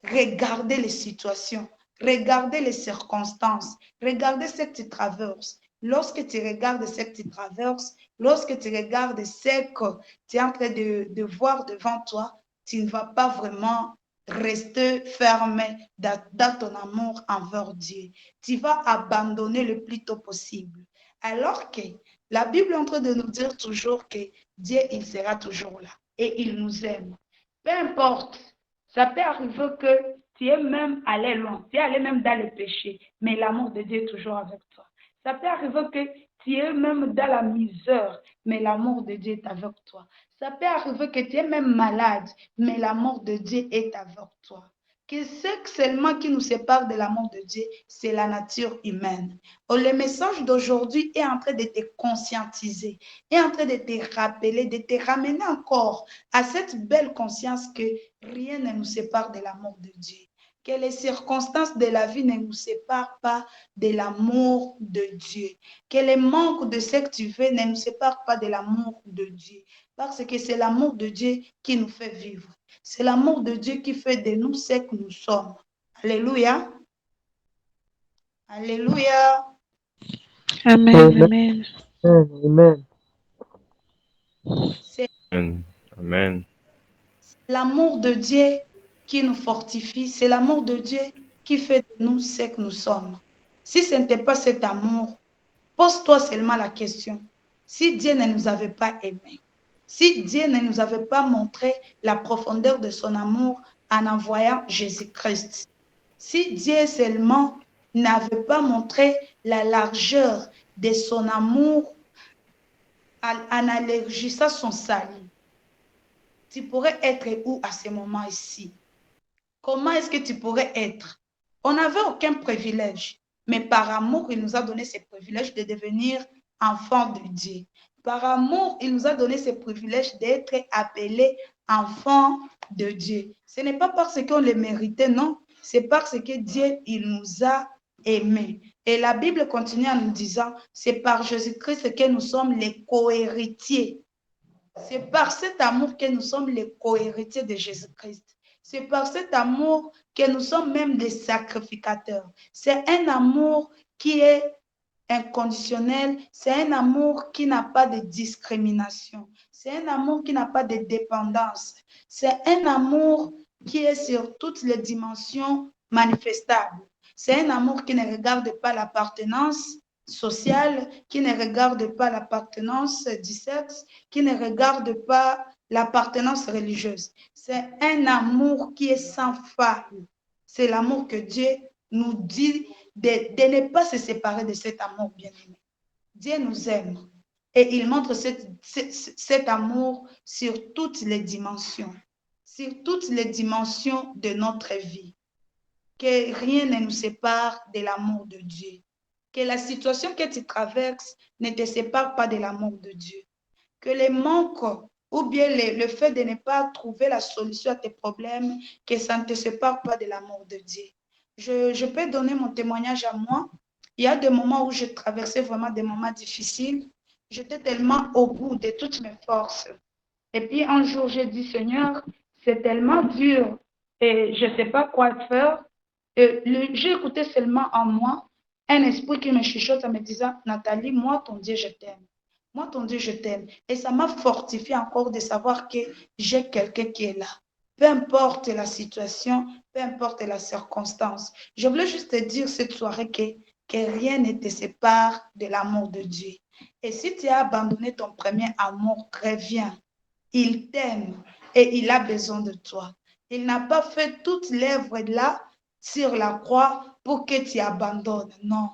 regarder les situations, regarder les circonstances, regarder ce que tu traverses. Lorsque tu regardes ce que tu traverses, lorsque tu regardes ce que tu es en train de voir devant toi, tu ne vas pas vraiment rester fermé dans ton amour envers Dieu. Tu vas abandonner le plus tôt possible. Alors que la Bible est en train de nous dire toujours que Dieu, il sera toujours là et il nous aime. Peu importe, ça peut arriver que tu es même allé loin, tu es allé même dans le péché, mais l'amour de Dieu est toujours avec toi. Ça peut arriver que tu es même dans la misère, mais l'amour de Dieu est avec toi. Ça peut arriver que tu es même malade, mais l'amour de Dieu est avec toi. Que ce seulement qui nous sépare de l'amour de Dieu, c'est la nature humaine. Le message d'aujourd'hui est en train de te conscientiser, est en train de te rappeler, de te ramener encore à cette belle conscience que rien ne nous sépare de l'amour de Dieu. Que les circonstances de la vie ne nous séparent pas de l'amour de Dieu. Que les manques de ce que tu veux ne nous séparent pas de l'amour de Dieu. Parce que c'est l'amour de Dieu qui nous fait vivre. C'est l'amour de Dieu qui fait de nous ce que nous sommes. Alléluia. Alléluia. Amen, amen. Amen. C'est Amen. Amen. l'amour de Dieu qui nous fortifie. C'est l'amour de Dieu qui fait de nous ce que nous sommes. Si ce n'était pas cet amour, pose-toi seulement la question. Si Dieu ne nous avait pas aimés, si Dieu ne nous avait pas montré la profondeur de son amour en envoyant Jésus-Christ, si Dieu seulement n'avait pas montré la largeur de son amour en allergissant son salut, tu pourrais être où à ce moment ici? Comment est-ce que tu pourrais être? On n'avait aucun privilège, mais par amour, il nous a donné ce privilège de devenir enfant de Dieu. Par amour, il nous a donné ce privilège d'être appelé enfant de Dieu. Ce n'est pas parce qu'on le méritait, non. C'est parce que Dieu, il nous a aimés. Et la Bible continue en nous disant, c'est par Jésus-Christ que nous sommes les co-héritiers. C'est par cet amour que nous sommes les co-héritiers de Jésus-Christ. C'est par cet amour que nous sommes même des sacrificateurs. C'est un amour qui est inconditionnel. C'est un amour qui n'a pas de discrimination. C'est un amour qui n'a pas de dépendance. C'est un amour qui est sur toutes les dimensions manifestables. C'est un amour qui ne regarde pas l'appartenance sociale, qui ne regarde pas l'appartenance du sexe, qui ne regarde pas l'appartenance religieuse. C'est un amour qui est sans faille. C'est l'amour que Dieu nous dit de ne pas se séparer de cet amour bien-aimé. Dieu nous aime et il montre cet amour sur toutes les dimensions de notre vie. Que rien ne nous sépare de l'amour de Dieu. Que la situation que tu traverses ne te sépare pas de l'amour de Dieu. Que les manques ou bien le fait de ne pas trouver la solution à tes problèmes, que ça ne te sépare pas de l'amour de Dieu. Je peux donner mon témoignage à moi. Il y a des moments où je traversais vraiment des moments difficiles. J'étais tellement au bout de toutes mes forces. Et puis un jour, j'ai dit, Seigneur, c'est tellement dur et je ne sais pas quoi faire. J'ai écouté seulement en moi un esprit qui me chuchote en me disant, Nathalie, moi, ton Dieu, je t'aime. Moi, ton Dieu, je t'aime. Et ça m'a fortifié encore de savoir que j'ai quelqu'un qui est là. Peu importe la situation, peu importe la circonstance. Je voulais juste te dire cette soirée que rien ne te sépare de l'amour de Dieu. Et si tu as abandonné ton premier amour, reviens. Il t'aime et il a besoin de toi. Il n'a pas fait toute l'œuvre là sur la croix pour que tu abandonnes. Non.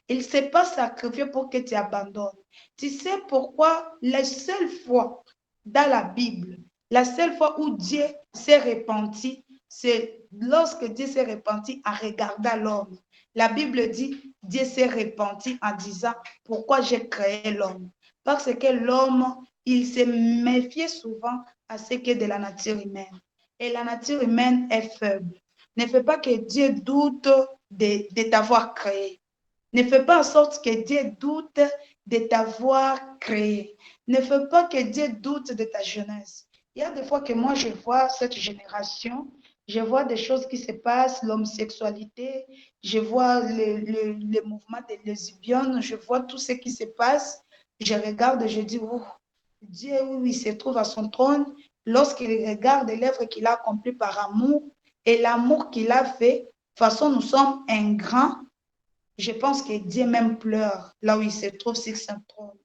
Il ne s'est pas sacrifié pour que tu abandonnes. Tu sais pourquoi la seule fois dans la Bible, la seule fois où Dieu s'est repenti, c'est lorsque Dieu s'est repenti en regardant l'homme. La Bible dit, Dieu s'est repenti en disant, pourquoi j'ai créé l'homme? Parce que l'homme, il se méfiait souvent à ce qui est de la nature humaine. et la nature humaine est faible. Ne fais pas que Dieu doute de t'avoir créé. Ne fais pas en sorte que Dieu doute de t'avoir créé. Ne fais pas que Dieu doute de ta jeunesse. Il y a des fois que moi, je vois cette génération, je vois des choses qui se passent, l'homosexualité, je vois le mouvement des lesbiennes, je vois tout ce qui se passe. Je regarde et je dis, oh, Dieu, oui, il se trouve à son trône. Lorsqu'il regarde l'œuvre qu'il a accomplie par amour et l'amour qu'il a fait, de toute façon, nous sommes ingrats. Je pense que Dieu même pleure là où il se trouve sur son trône.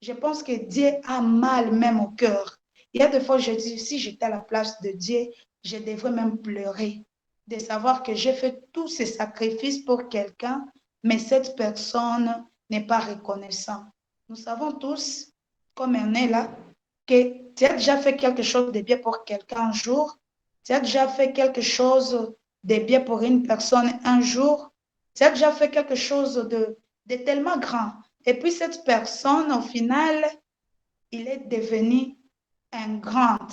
Je pense que Dieu a mal même au cœur. Il y a des fois, je dis, si j'étais à la place de Dieu, je devrais même pleurer de savoir que j'ai fait tous ces sacrifices pour quelqu'un, mais cette personne n'est pas reconnaissante. Nous savons tous, comme on est là, que tu as déjà fait quelque chose de bien pour quelqu'un un jour, tu as déjà fait quelque chose de bien pour une personne un jour, tu as déjà fait quelque chose de tellement grand. Et puis cette personne, au final, il est devenu un grand.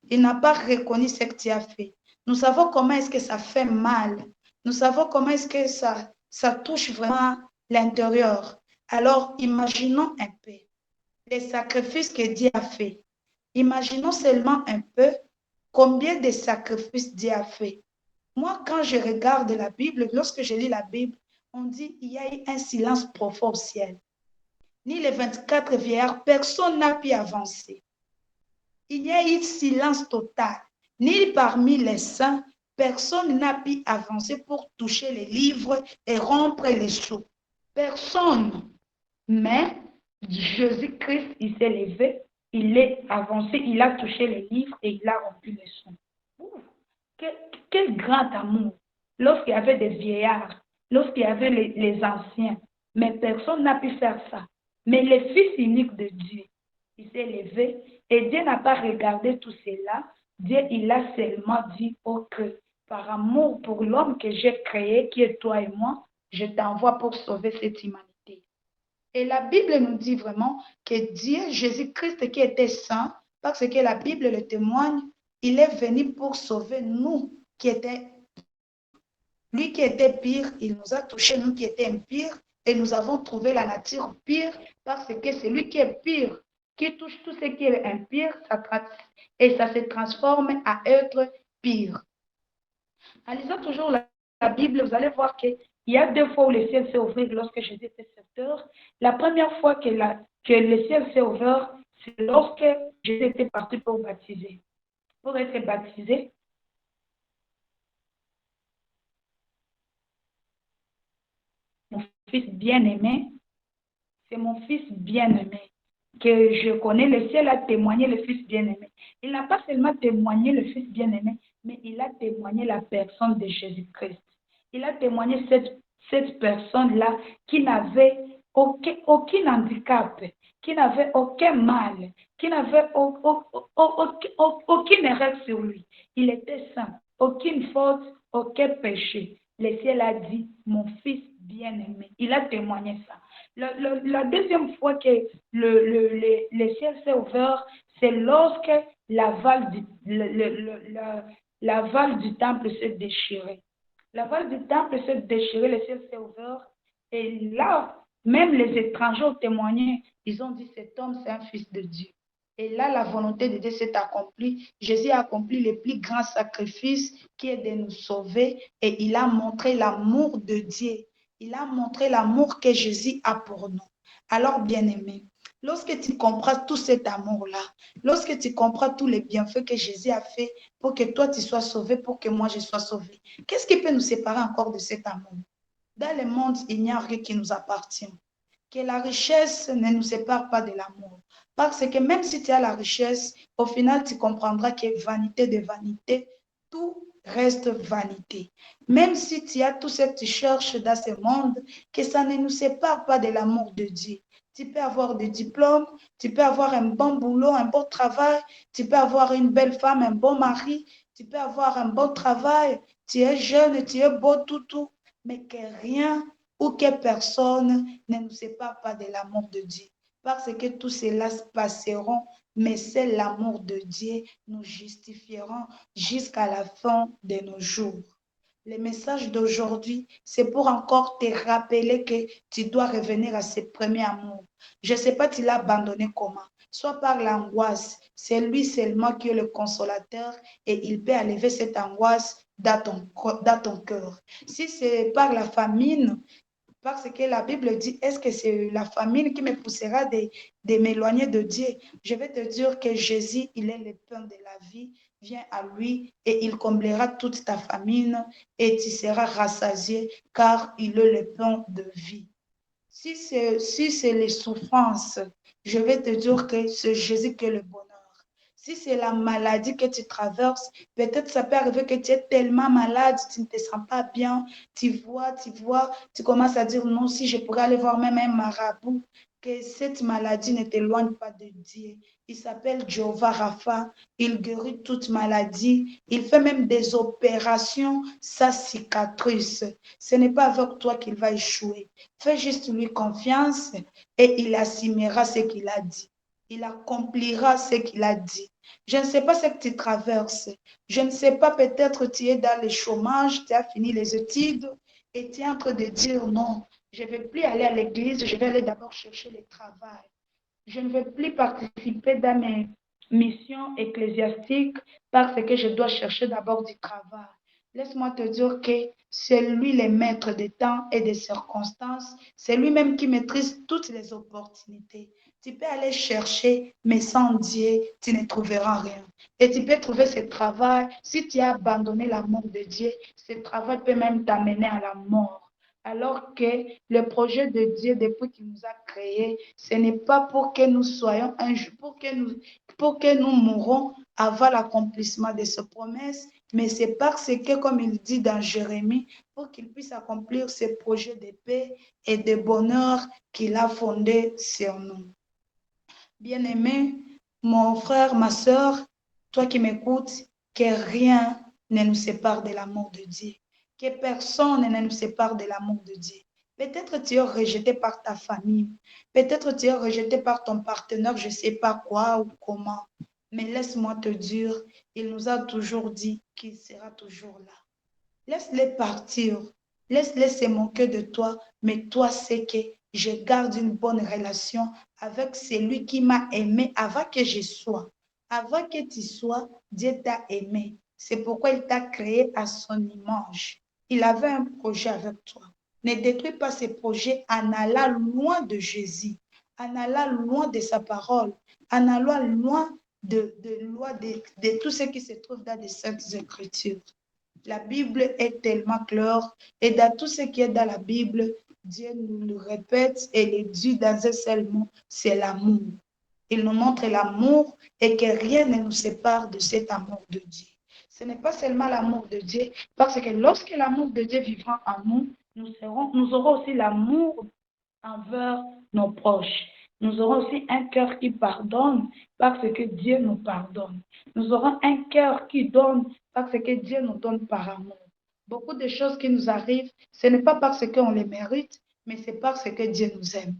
Il n'a pas reconnu ce que tu as fait. Nous savons comment est-ce que ça fait mal. Nous savons comment est-ce que ça touche vraiment l'intérieur. Alors, imaginons un peu les sacrifices que Dieu a fait. Imaginons seulement un peu combien de sacrifices Dieu a fait. Moi, quand je regarde la Bible, lorsque je lis la Bible, on dit qu'il y a eu un silence profond au ciel. Ni les 24 vieillards, personne n'a pu avancer. Il y a eu silence total. Ni parmi les saints, personne n'a pu avancer pour toucher les livres et rompre les sceaux. Personne. Mais Jésus-Christ, il s'est levé, il est avancé, il a touché les livres et il a rempli les sceaux. Quel grand amour. Lorsqu'il y avait des vieillards, lorsqu'il y avait les anciens, mais personne n'a pu faire ça. Mais le Fils unique de Dieu, il s'est levé et Dieu n'a pas regardé tout cela. Dieu, il a seulement dit, ok, par amour pour l'homme que j'ai créé, qui est toi et moi, je t'envoie pour sauver cette humanité. Et la Bible nous dit vraiment que Dieu, Jésus-Christ qui était saint, parce que la Bible le témoigne, il est venu pour sauver nous qui étaient, lui qui était pire, il nous a touchés, nous qui étions impires, et nous avons trouvé la nature pire, parce que c'est lui qui est pire, qui touche tout ce qui est impire, et ça se transforme à être pire. En lisant toujours la Bible, vous allez voir qu'il y a 2 fois où le ciel s'est ouvert lorsque Jésus était serviteur. La première fois que le ciel s'est ouvert, c'est lorsque Jésus était parti pour baptiser. Pour être baptisé, mon fils bien-aimé, c'est mon fils bien-aimé que je connais. Le ciel a témoigné le fils bien-aimé. Il n'a pas seulement témoigné le fils bien-aimé, mais il a témoigné la personne de Jésus-Christ. Il a témoigné cette personne-là qui n'avait aucun handicap, qui n'avait aucun mal, qui n'avait aucune erreur sur lui. Il était saint, aucune faute, aucun péché. Le ciel a dit, mon fils bien-aimé. Il a témoigné ça. La deuxième fois que le ciel s'est ouvert, c'est lorsque l'aval du temple s'est déchiré. L'aval du temple s'est déchiré, le ciel s'est ouvert. Et là, même les étrangers ont témoigné. Ils ont dit, cet homme, c'est un fils de Dieu. Et là, la volonté de Dieu s'est accomplie. Jésus a accompli le plus grand sacrifice qui est de nous sauver. Et il a montré l'amour de Dieu. Il a montré l'amour que Jésus a pour nous. Alors, bien-aimé, lorsque tu comprends tout cet amour-là, lorsque tu comprends tous les bienfaits que Jésus a fait pour que toi tu sois sauvé, pour que moi je sois sauvé, qu'est-ce qui peut nous séparer encore de cet amour? Dans le monde, il n'y a rien qui nous appartient. Que la richesse ne nous sépare pas de l'amour. Parce que même si tu as la richesse, au final, tu comprendras que vanité de vanité, tout reste vanité. Même si tu as tout ce que tu cherches dans ce monde, que ça ne nous sépare pas de l'amour de Dieu. Tu peux avoir des diplômes, tu peux avoir un bon boulot, un bon travail, tu peux avoir une belle femme, un bon mari, tu peux avoir un bon travail, tu es jeune, tu es beau, tout, mais que rien ou que personne ne nous sépare pas de l'amour de Dieu. parce que tout cela passeront, mais c'est l'amour de Dieu nous justifieront jusqu'à la fin de nos jours. Le message d'aujourd'hui, c'est pour encore te rappeler que tu dois revenir à ce premier amour. Je ne sais pas, tu l'as abandonné comment. Soit par l'angoisse, c'est lui seulement qui est le consolateur et il peut enlever cette angoisse dans ton cœur. Si c'est par la famine, parce que la Bible dit, est-ce que c'est la famine qui me poussera de m'éloigner de Dieu? Je vais te dire que Jésus, il est le pain de la vie. Viens à lui et il comblera toute ta famine et tu seras rassasié car il est le pain de vie. Si c'est les souffrances, je vais te dire que c'est Jésus qui est le bonheur. Si c'est la maladie que tu traverses, peut-être ça peut arriver que tu es tellement malade, tu ne te sens pas bien, tu vois, tu commences à dire non, si je pourrais aller voir même un marabout, que cette maladie ne t'éloigne pas de Dieu. Il s'appelle Jehovah Rapha, il guérit toute maladie, il fait même des opérations, sa cicatrice. Ce n'est pas avec toi qu'il va échouer. Fais juste lui confiance et il assumera ce qu'il a dit. Il accomplira ce qu'il a dit. Je ne sais pas ce que tu traverses. Je ne sais pas, peut-être tu es dans le chômage, tu as fini les études et tu es en train de dire non, je ne vais plus aller à l'église, je vais aller d'abord chercher le travail. Je ne vais plus participer dans mes missions ecclésiastiques parce que je dois chercher d'abord du travail. Laisse-moi te dire que c'est lui le maître des temps et des circonstances. C'est lui-même qui maîtrise toutes les opportunités. Tu peux aller chercher, mais sans Dieu, tu ne trouveras rien. Et tu peux trouver ce travail. Si tu as abandonné l'amour de Dieu, ce travail peut même t'amener à la mort. Alors que le projet de Dieu, depuis qu'il nous a créés, ce n'est pas pour que nous soyons un jour, pour que nous mourrons avant l'accomplissement de ces promesses, mais c'est parce que, comme il dit dans Jérémie, pour qu'il puisse accomplir ses projets de paix et de bonheur qu'il a fondés sur nous. Bien-aimé, mon frère, ma soeur, toi qui m'écoutes, que rien ne nous sépare de l'amour de Dieu. Que personne ne nous sépare de l'amour de Dieu. Peut-être tu es rejeté par ta famille. Peut-être tu es rejeté par ton partenaire, je ne sais pas quoi ou comment. Mais laisse-moi te dire, il nous a toujours dit qu'il sera toujours là. Laisse-les partir. Laisse-les se moquer de toi. Mais toi, c'est que je garde une bonne relation avec celui qui m'a aimé avant que je sois. Avant que tu sois, Dieu t'a aimé. C'est pourquoi il t'a créé à son image. Il avait un projet avec toi. Ne détruis pas ces projets en allant loin de Jésus, en allant loin de sa parole, en allant loin de tout ce qui se trouve dans les Saintes Écritures. La Bible est tellement claire et dans tout ce qui est dans la Bible, Dieu nous le répète et le dit dans un seul mot, c'est l'amour. Il nous montre l'amour et que rien ne nous sépare de cet amour de Dieu. Ce n'est pas seulement l'amour de Dieu, parce que lorsque l'amour de Dieu vivra en nous, nous aurons aussi l'amour envers nos proches. Nous aurons aussi un cœur qui pardonne parce que Dieu nous pardonne. Nous aurons un cœur qui donne parce que Dieu nous donne par amour. Beaucoup de choses qui nous arrivent, ce n'est pas parce qu'on les mérite, mais c'est parce que Dieu nous aime.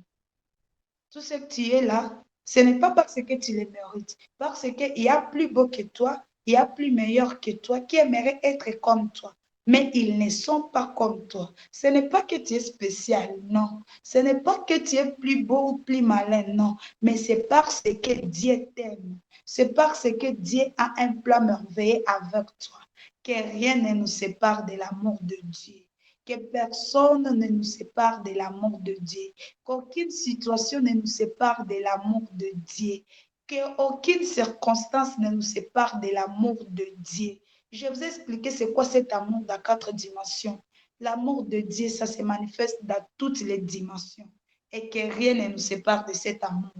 Tout ce que tu es là, ce n'est pas parce que tu les mérites, parce qu'il y a plus beau que toi, il y a plus meilleur que toi, qui aimerait être comme toi. Mais ils ne sont pas comme toi. Ce n'est pas que tu es spécial, non. Ce n'est pas que tu es plus beau ou plus malin, non. Mais c'est parce que Dieu t'aime. C'est parce que Dieu a un plan merveilleux avec toi. Que rien ne nous sépare de l'amour de Dieu. Que personne ne nous sépare de l'amour de Dieu. Qu'aucune situation ne nous sépare de l'amour de Dieu. Qu'aucune circonstance ne nous sépare de l'amour de Dieu. Je vais vous expliquer c'est quoi cet amour dans 4 dimensions. L'amour de Dieu, ça se manifeste dans toutes les dimensions. Et que rien ne nous sépare de cet amour.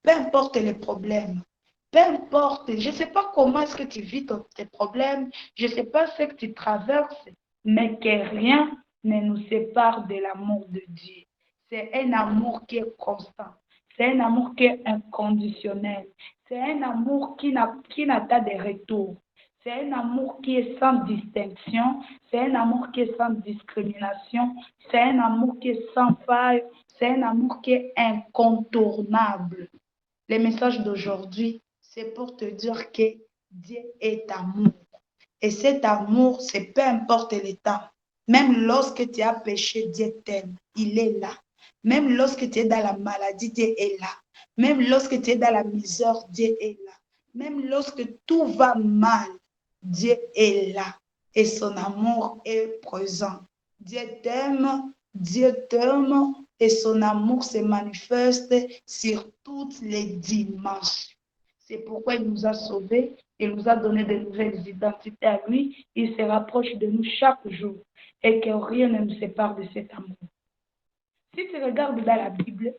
Peu importe les problèmes. Peu importe, je ne sais pas comment est-ce que tu vis tes problèmes. Je ne sais pas ce que tu traverses. Mais que rien ne nous sépare de l'amour de Dieu. C'est un amour qui est constant. C'est un amour qui est inconditionnel. C'est un amour qui n'a pas de retour. C'est un amour qui est sans distinction. C'est un amour qui est sans discrimination. C'est un amour qui est sans faille. C'est un amour qui est incontournable. Le message d'aujourd'hui, c'est pour te dire que Dieu est amour. Et cet amour, c'est peu importe le temps. Même lorsque tu as péché, Dieu t'aime. Il est là. Même lorsque tu es dans la maladie, Dieu est là. Même lorsque tu es dans la misère, Dieu est là. Même lorsque tout va mal, Dieu est là. Et son amour est présent. Dieu t'aime et son amour se manifeste sur toutes les dimensions. C'est pourquoi il nous a sauvés, il nous a donné de nouvelles identités à lui, il se rapproche de nous chaque jour et que rien ne nous sépare de cet amour. Si tu regardes dans la Bible,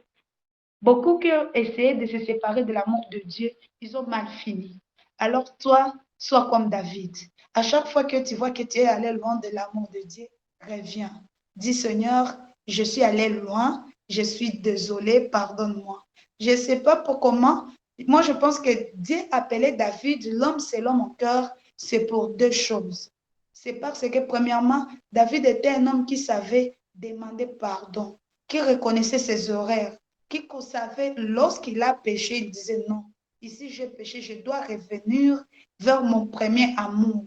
beaucoup qui ont essayé de se séparer de l'amour de Dieu, ils ont mal fini. Alors toi, sois comme David. À chaque fois que tu vois que tu es allé loin de l'amour de Dieu, reviens. Dis Seigneur, je suis allé loin, je suis désolé, pardonne-moi. Je ne sais pas pour comment. Moi, je pense que Dieu appelait David l'homme selon mon cœur, c'est pour deux choses. C'est parce que, premièrement, David était un homme qui savait demander pardon, qui reconnaissait ses erreurs, qui savait lorsqu'il a péché, il disait non. Ici, j'ai péché, je dois revenir vers mon premier amour.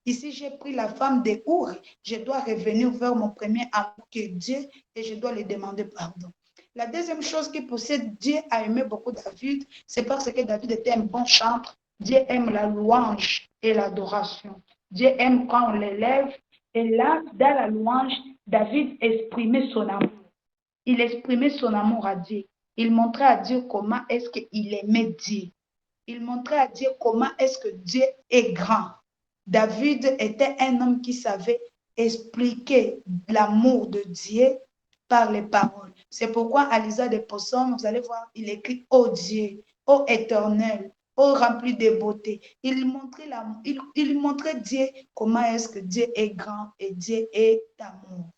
Ici, j'ai pris la femme de Our, je dois revenir vers mon premier amour qui est Dieu et je dois lui demander pardon. La deuxième chose qui possède Dieu a aimé beaucoup David, c'est parce que David était un bon chanteur. Dieu aime la louange et l'adoration. Dieu aime quand on l'élève. Et là, dans la louange, David exprimait son amour. Il exprimait son amour à Dieu. Il montrait à Dieu comment est-ce qu'il aimait Dieu. Il montrait à Dieu comment est-ce que Dieu est grand. David était un homme qui savait expliquer l'amour de Dieu par les paroles. C'est pourquoi à l'Isa des psaumes, vous allez voir, il écrit « Ô Dieu, ô éternel, ô rempli de beauté ». Il montrait Dieu comment est-ce que Dieu est grand et Dieu est amour.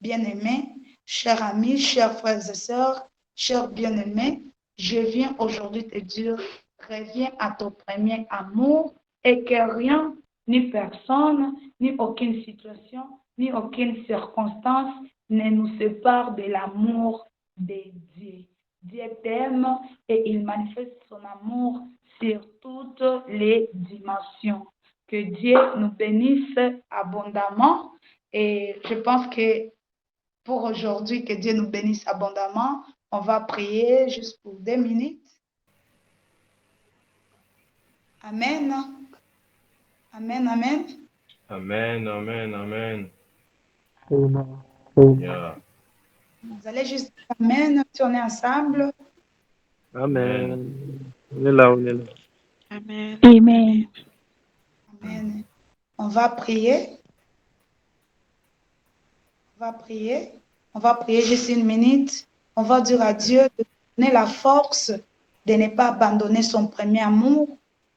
Bien-aimés, chers amis, chers frères et sœurs, chers bien-aimés, je viens aujourd'hui te dire, reviens à ton premier amour et que rien, ni personne, ni aucune situation, ni aucune circonstance ne nous sépare de l'amour de Dieu. Dieu t'aime et il manifeste son amour sur toutes les dimensions. Que Dieu nous bénisse abondamment et je pense que pour aujourd'hui, que Dieu nous bénisse abondamment. On va prier juste pour 2 minutes. Amen. Amen, amen. Amen, amen, amen. Amen. Amen. Yeah. Vous allez juste dire amen si on est ensemble. Amen. On est là, on est là. Amen. Amen. Amen. On va prier. On va prier. On va prier juste 1 minute. On va dire à Dieu de nous donner la force de ne pas abandonner son premier amour,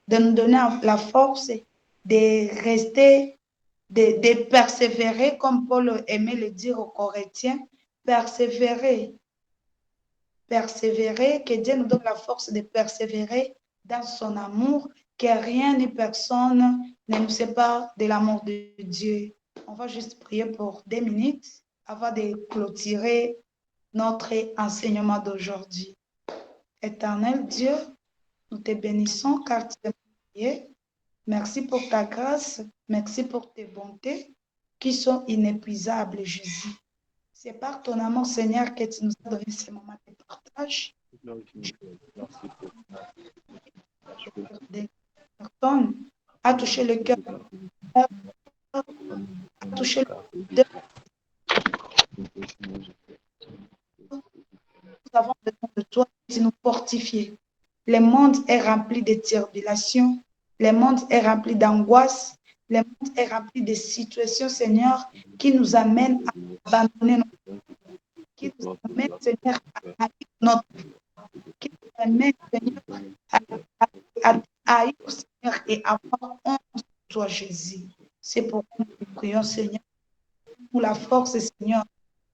de nous donner la force de rester, de persévérer, comme Paul aimait le dire aux Corinthiens, persévérer. Persévérer, que Dieu nous donne la force de persévérer dans son amour, que rien ni personne ne nous sépare de l'amour de Dieu. On va juste prier pour 2 minutes avant de clôturer notre enseignement d'aujourd'hui. Éternel Dieu, nous te bénissons car tu es prié. Merci pour ta grâce, merci pour tes bontés qui sont inépuisables, Jésus. C'est par ton amour, Seigneur, que tu nous as donné ce moment de partage. Des personnes a touché le cœur, a touché le cœur. Nous avons besoin de toi, tu nous fortifies. Le monde est rempli de tribulations, le monde est rempli d'angoisse, le monde est rempli de situations, Seigneur, qui nous amènent à abandonner notre vie, qui nous amènent, Seigneur, à haïr notre vie, qui nous amènent, Seigneur, à haïr, Seigneur, et à avoir honte de toi, Jésus. C'est pourquoi nous prions, Seigneur, pour la force, Seigneur,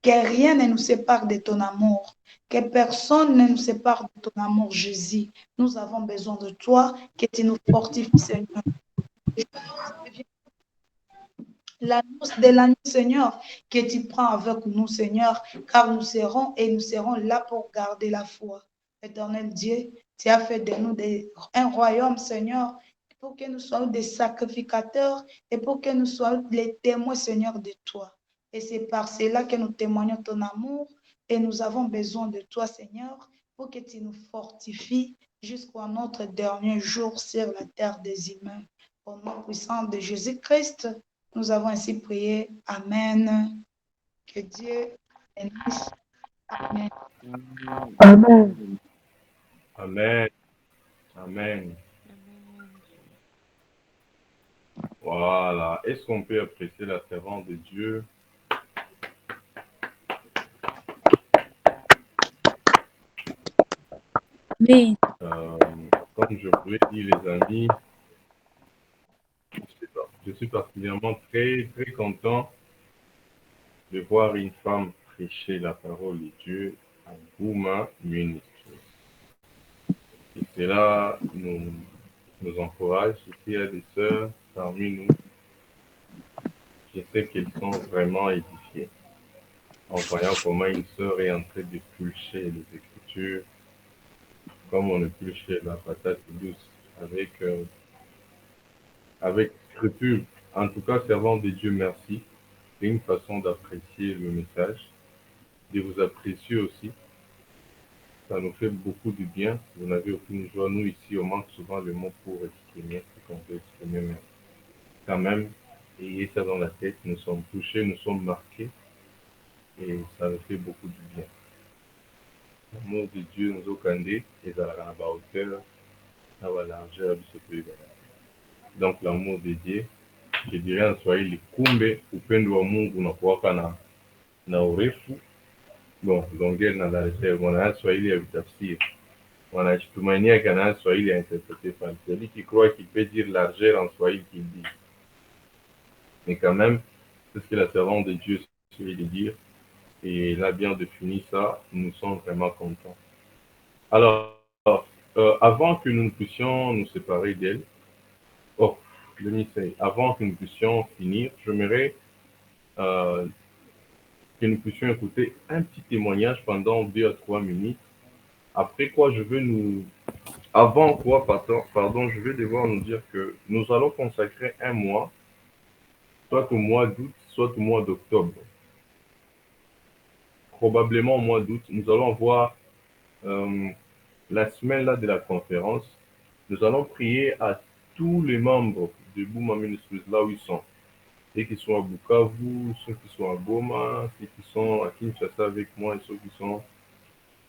que rien ne nous sépare de ton amour, que personne ne nous sépare de ton amour, Jésus. Nous avons besoin de toi, que tu nous fortifies, Seigneur. l'annonce de l'année, Seigneur, que tu prends avec nous, Seigneur, car nous serons là pour garder la foi. Éternel Dieu, tu as fait de nous un royaume, Seigneur, pour que nous soyons des sacrificateurs et pour que nous soyons les témoins, Seigneur, de toi. Et c'est par cela que nous témoignons ton amour et nous avons besoin de toi, Seigneur, pour que tu nous fortifies jusqu'à notre dernier jour sur la terre des humains. Au nom puissant de Jésus-Christ, nous avons ainsi prié. Amen. Que Dieu bénisse. Amen. Amen. Amen. Amen. Voilà. Est-ce qu'on peut apprécier la servante de Dieu? Oui. Comme je vous l'ai dit, les amis, je suis particulièrement très, très content de voir une femme prêcher la parole de Dieu à Gouma Ministry. Et cela nous encourage. Il y a des sœurs parmi nous. Je sais qu'elles sont vraiment édifiées en voyant comment une sœur est en train de pulcher les Écritures comme on épluche la patate douce avec scrupule. En tout cas, servant de Dieu, merci. C'est une façon d'apprécier le message, de vous apprécier aussi. Ça nous fait beaucoup de bien. Vous n'avez aucune joie. Nous, ici, on manque souvent le mot pour exprimer ce qu'on veut exprimer. Mais quand même, ayez ça dans la tête. Nous sommes touchés, nous sommes marqués. Et ça nous fait beaucoup de bien. L'amour de Dieu nous a candés. Et à la hauteur, à la largeur de ce pays. Donc, l'amour de Dieu, je dirais en Swahili, kumbe upendo wa Mungu unakuwaka na urefu. Bon, longel na largeur. Mwana Swahili ya vitafsiri. Wanachitumainia kana Swahili à interpréter par celui qui croit qu'il peut dire largeur en Swahili qu'il dit. Mais quand même, c'est ce que la servante de Dieu suit de dire. Et il a bien défini ça. Nous sommes vraiment contents. Alors, avant que nous ne puissions nous séparer d'elle, avant que nous puissions finir, j'aimerais que nous puissions écouter un petit témoignage pendant 2 à 3 minutes. Après quoi, avant quoi, pardon, je vais devoir nous dire que nous allons consacrer un mois, soit au mois d'août, soit au mois d'octobre. Probablement au mois d'août, nous allons voir la semaine là de la conférence. Nous allons prier à tous les membres de Gouma Ministries là où ils sont. Ceux qui sont à Bukavu, ceux qui sont à Goma, ceux qui sont à Kinshasa avec moi et ceux qui sont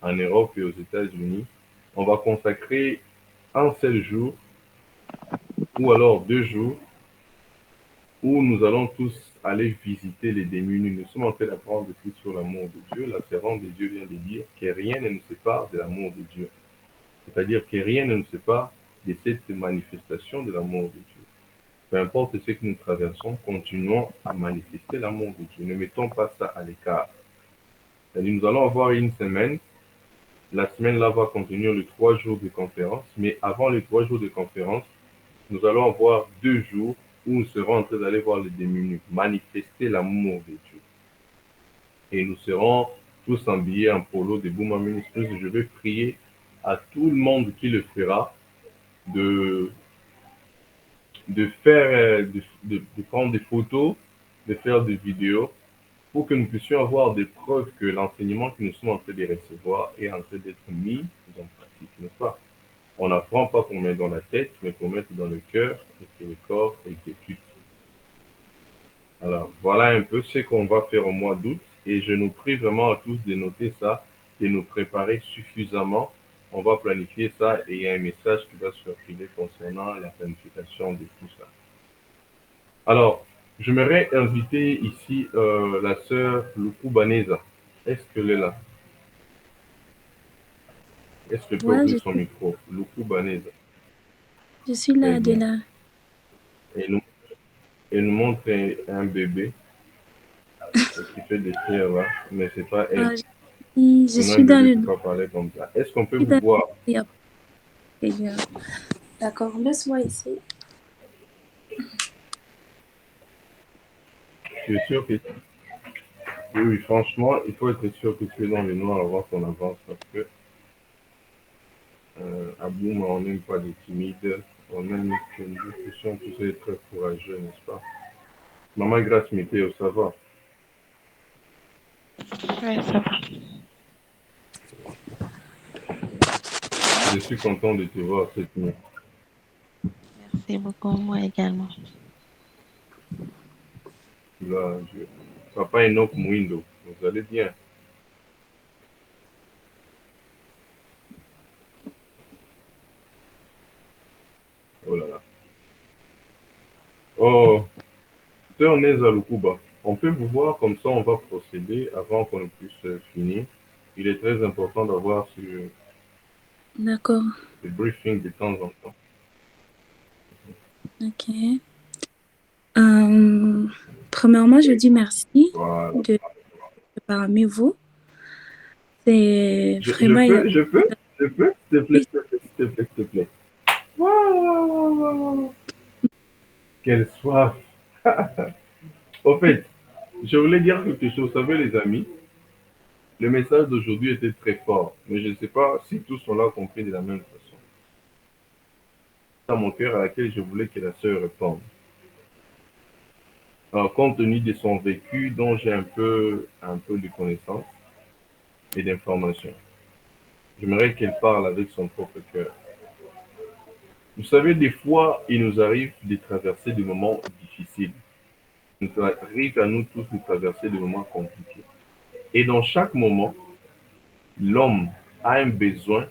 en Europe et aux États-Unis. On va consacrer un seul jour ou alors 2 jours où nous allons tous aller visiter les démunis. Nous sommes en train d'apprendre plus sur l'amour de Dieu. La servante de Dieu vient de dire que rien ne nous sépare de l'amour de Dieu. C'est-à-dire que rien ne nous sépare de cette manifestation de l'amour de Dieu. Peu importe ce que nous traversons, continuons à manifester l'amour de Dieu. Ne mettons pas ça à l'écart. C'est-à-dire, nous allons avoir une semaine. La semaine là va contenir les 3 jours de conférence. Mais avant les 3 jours de conférence, nous allons avoir 2 jours où nous serons en train d'aller voir les démunis, manifester l'amour de Dieu. Et nous serons tous habillés en polo de Gouma Ministries. Je vais prier à tout le monde qui le fera de prendre des photos, de faire des vidéos pour que nous puissions avoir des preuves que l'enseignement que nous sommes en train de recevoir est en train d'être mis en pratique, n'est-ce pas? On n'apprend pas qu'on met dans la tête, mais qu'on mette dans le cœur et que le corps exécute. Alors, voilà un peu ce qu'on va faire au mois d'août et je nous prie vraiment à tous de noter ça, de nous préparer suffisamment. On va planifier ça et il y a un message qui va circuler concernant la planification de tout ça. Alors, j'aimerais inviter ici la sœur Luku Baneza. Est-ce qu'elle est là? Est-ce qu'elle peut ouvrir son micro? Luku Baneza. Je suis là, Adela. Elle nous montre un bébé qui fait des fiers là, mais c'est pas elle. Je suis dans le... Pas parler comme ça. Est-ce qu'on peut vous voir? D'accord, laisse-moi ici. Tu es sûr que... Oui, oui, franchement, il faut être sûr que tu es dans le noir avant qu'on avance parce que à Boum, on n'aime pas les timides. On aime que nous puissions tous être très courageux, n'est-ce pas? Maman Grâce Météo, ça va? Ouais, ça va. Je suis content de te voir cette nuit. Merci beaucoup, moi également. Là, Papa Enoch Mouindo, vous allez bien? Oh là là. Oh, Sœur Neza Lukuba, on peut vous voir comme ça, on va procéder avant qu'on puisse finir. Il est très important d'avoir D'accord, ce briefing de temps en temps. ok. Premièrement, je dis merci Voilà. de parmi vous. C'est Je vraiment... peux, je peux, je peux, s'il te plaît, s'il te plaît, s'il te plaît, s'il te plaît. Waouh, quelle soif. Au fait, je voulais dire quelque chose. Vous savez, les amis, le message d'aujourd'hui était très fort, mais je ne sais pas si tous on l'a compris de la même façon. Dans mon cœur à laquelle je voulais que la sœur réponde. Alors, compte tenu de son vécu dont j'ai un peu de connaissances et d'informations, j'aimerais qu'elle parle avec son propre cœur. Vous savez, des fois, il nous arrive de traverser des moments difficiles. Il nous arrive à nous tous de traverser des moments compliqués. Et dans chaque moment, l'homme a un besoin,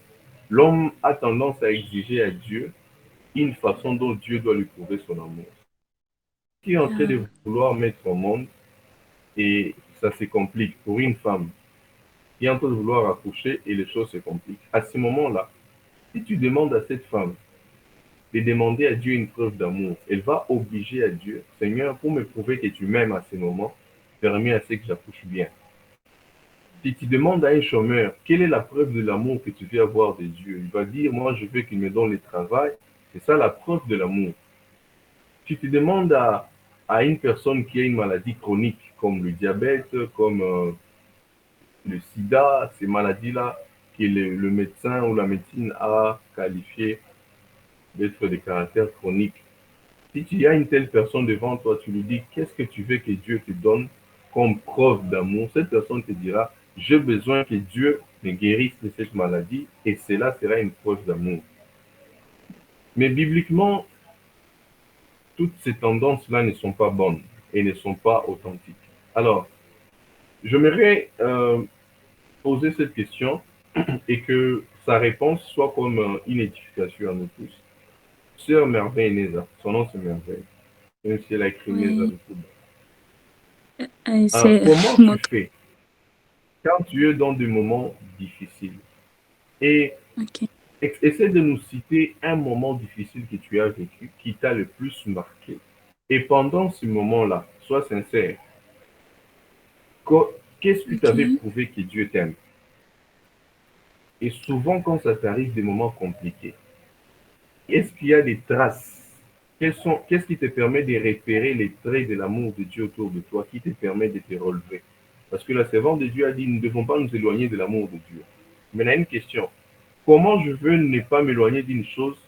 l'homme a tendance à exiger à Dieu une façon dont Dieu doit lui prouver son amour. Qui est en train de vouloir mettre au monde et ça se complique pour une femme qui est en train de vouloir accoucher et les choses se compliquent. À ce moment-là, si tu demandes à cette femme de demander à Dieu une preuve d'amour, elle va obliger à Dieu, Seigneur, pour me prouver que tu m'aimes à ce moment, permets à ce que j'accouche bien. Si tu demandes à un chômeur, quelle est la preuve de l'amour que tu veux avoir de Dieu, il va dire, moi je veux qu'il me donne le travail. C'est ça la preuve de l'amour. Si tu demandes à une personne qui a une maladie chronique, comme le diabète, comme le sida, ces maladies-là, que le médecin ou la médecine a qualifié d'être des caractères chroniques. Si tu as une telle personne devant toi, tu lui dis, qu'est-ce que tu veux que Dieu te donne comme preuve d'amour? Cette personne te dira, j'ai besoin que Dieu me guérisse de cette maladie et cela sera une preuve d'amour. Mais bibliquement, toutes ces tendances-là ne sont pas bonnes et ne sont pas authentiques. Alors, j'aimerais poser cette question et que sa réponse soit comme une édification à nous tous. Sœur Merveille Neza, son nom c'est Merveille, même si elle a écrit Neza Oui, de c'est comment mon... tu fais quand tu es dans des moments difficiles? Et Ok. essaie de nous citer un moment difficile que tu as vécu, qui t'a le plus marqué. Et pendant ce moment-là, sois sincère, qu'est-ce que tu avais Ok. prouvé que Dieu t'aime? Et souvent, quand ça t'arrive des moments compliqués, est-ce qu'il y a des traces? Qu'est-ce qui te permet de repérer les traits de l'amour de Dieu autour de toi, qui te permet de te relever? Parce que la servante de Dieu a dit, nous ne devons pas nous éloigner de l'amour de Dieu. Mais il y a une question. Comment je veux ne pas m'éloigner d'une chose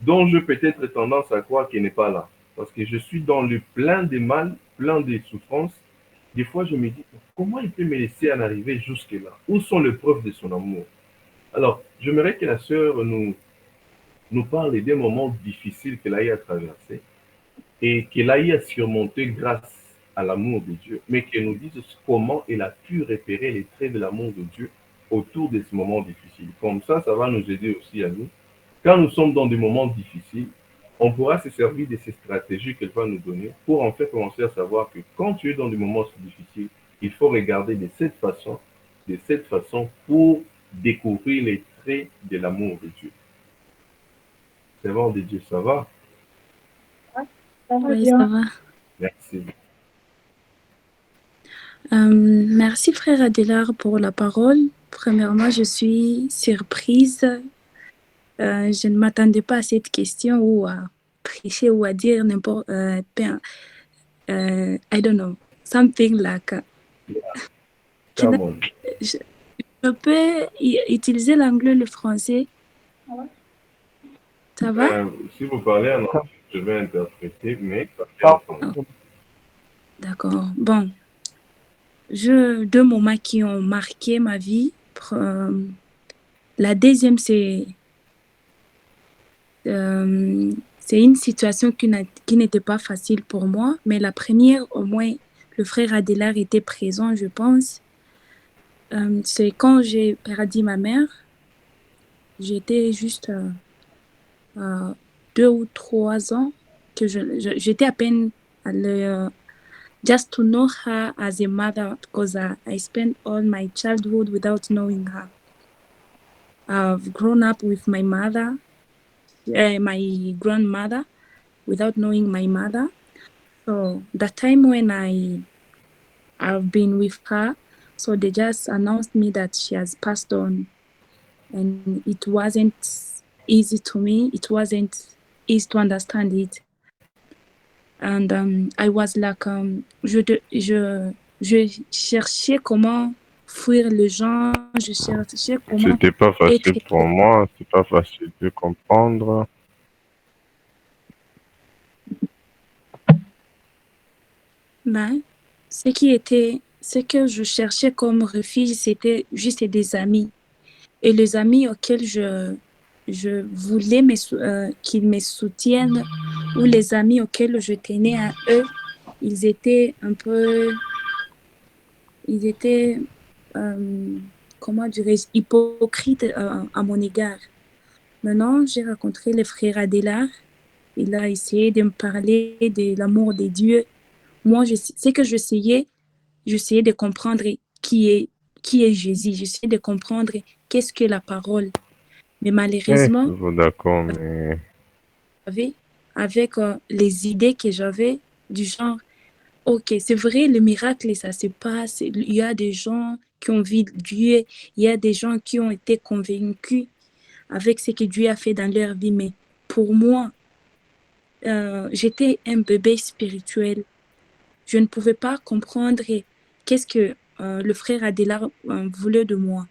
dont je peut-être tendance à croire qu'elle n'est pas là? Parce que je suis dans le plein de mal, plein de souffrances. Des fois, je me dis, comment il peut me laisser en arriver jusque-là? Où sont les preuves de son amour? Alors, j'aimerais que la sœur nous parle des moments difficiles qu'elle a eu à traverser et qu'elle a eu à surmonter grâce à l'amour de Dieu, mais qu'elle nous dise comment elle a pu repérer les traits de l'amour de Dieu autour de ces moments difficiles. Comme ça va nous aider aussi à nous. Quand nous sommes dans des moments difficiles, on pourra se servir de ces stratégies qu'elle va nous donner pour en fait commencer à savoir que quand tu es dans des moments difficiles, il faut regarder de cette façon pour découvrir les traits de l'amour de Dieu. Servant de Dieu, ça va? Ça va Oui, ça bien. va. Merci. Merci, frère Adélard, pour la parole. Premièrement, je suis surprise. Je ne m'attendais pas à cette question ou à prêcher ou à dire n'importe... I don't know. something like. Can I- Come on. je peux utiliser l'anglais, le français. Ça va? Si vous parlez en anglais, je vais interpréter, mais ça fait Ah, ensemble. D'accord. Bon. Deux moments qui ont marqué ma vie. La deuxième, c'est une situation qui n'était pas facile pour moi, mais la première, au moins, le frère Adélard était présent, je pense. C'est quand j'ai perdu ma mère. J'étais juste 2 ou 3 ans que j'étais à peine just to know her as a mother, because I spent all my childhood without knowing her. I've grown up with my mother, my grandmother, without knowing my mother. So the time when I've been with her, so they just announced me that she has passed on, and it wasn't easy to me. It wasn't easy to understand it. And I was like, je cherchais comment fuir les gens, je cherchais comment C'était pas facile être. pour moi, c'est pas facile de comprendre. Ben, ce que je cherchais comme refuge, c'était juste des amis. Et les amis auxquels je voulais qu'ils me soutiennent, ou les amis auxquels je tenais à eux, ils étaient un peu, comment dirais-je, hypocrites à mon égard. Maintenant, j'ai rencontré le frère Adélard. Il a essayé de me parler de l'amour de Dieu. Moi, ce que j'essayais de comprendre qui est Jésus. J'essayais de comprendre qu'est-ce que la parole. Mais malheureusement, Toujours d'accord, mais avec les idées que j'avais du genre, ok, c'est vrai, le miracle, ça se passe. Il y a des gens qui ont vu Dieu. Il y a des gens qui ont été convaincus avec ce que Dieu a fait dans leur vie. Mais pour moi, j'étais un bébé spirituel. Je ne pouvais pas comprendre qu'est-ce que le frère Adélard voulait de moi.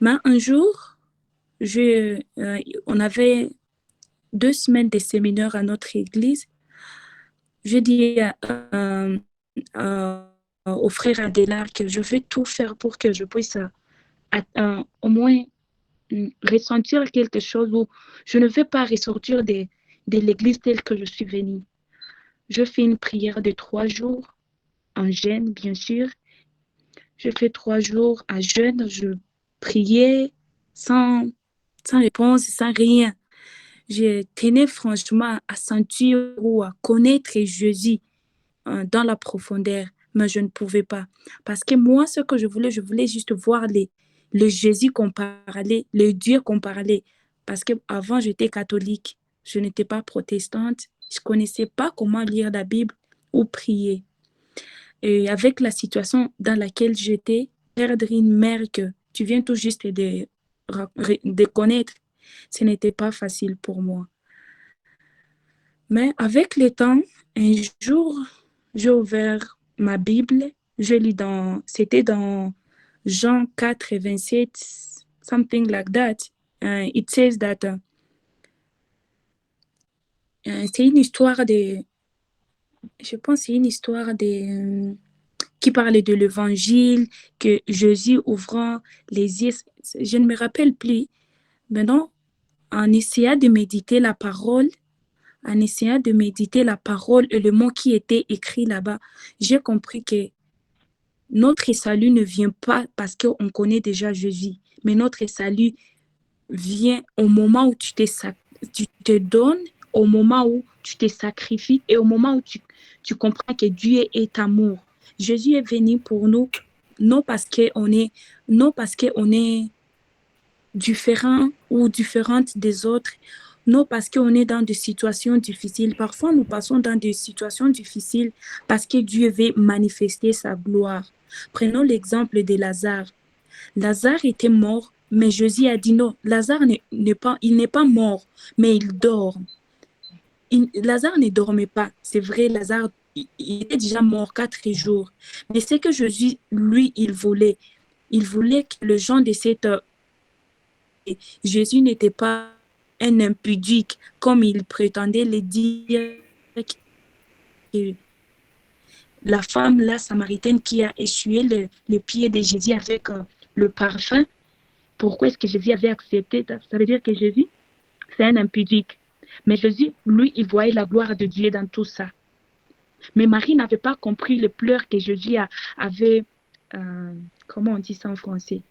Mais un jour, on avait 2 semaines de séminaire à notre église. Je dis au frère Adélard que je vais tout faire pour que je puisse au moins ressentir quelque chose, où je ne vais pas ressortir de l'église telle que je suis venue. Je fais une prière de 3 jours en jeûne, bien sûr. Je fais 3 jours à jeûne. Je priais sans réponse, sans rien. Je tenais franchement à sentir ou à connaître Jésus dans la profondeur, mais je ne pouvais pas. Parce que moi, ce que je voulais juste voir le Jésus qu'on parlait, le Dieu qu'on parlait. Parce qu'avant, j'étais catholique. Je n'étais pas protestante. Je ne connaissais pas comment lire la Bible ou prier. Et avec la situation dans laquelle j'étais, perdre une mère que tu viens tout juste de connaître, ce n'était pas facile pour moi. Mais avec le temps, un jour, j'ai ouvert ma Bible. Je lis c'était dans Jean 4, 27, something like that. It says that c'est une histoire je pense que c'est une histoire qui parlait de l'évangile, que Jésus ouvrant les yeux. Je ne me rappelle plus. Maintenant, en essayant de méditer la parole, et le mot qui était écrit là-bas, j'ai compris que notre salut ne vient pas parce qu'on connaît déjà Jésus, mais notre salut vient au moment où tu te donnes, au moment où tu te sacrifies et au moment où tu comprends que Dieu est amour. Jésus est venu pour nous, non parce qu'on est différent ou différente des autres, non parce qu'on est dans des situations difficiles. Parfois, nous passons dans des situations difficiles parce que Dieu veut manifester sa gloire. Prenons l'exemple de Lazare. Lazare était mort, mais Jésus a dit non, Lazare n'est pas mort, mais il dort. Lazare ne dormait pas. C'est vrai, Lazare, il était déjà mort 4 jours. Mais ce que Jésus, lui, il voulait que les gens de cette... Jésus n'était pas un impudique, comme il prétendait le dire, que la femme, la samaritaine, qui a essuyé le pied de Jésus avec le parfum. Pourquoi est-ce que Jésus avait accepté? Ça veut dire que Jésus, c'est un impudique. Mais Jésus, lui, il voyait la gloire de Dieu dans tout ça. Mais Marie n'avait pas compris les pleurs que Jésus avait, comment on dit ça en français?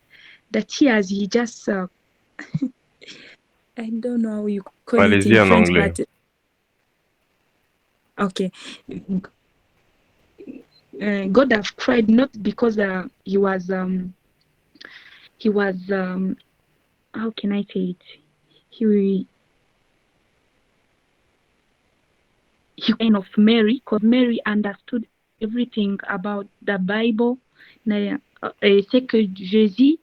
The tears he just, I don't know how you call it Allez-y in en French, anglais. but okay. God have cried not because he was how can I say it? He kind of Mary, because Mary understood everything about the Bible. Et c'est que Jésus,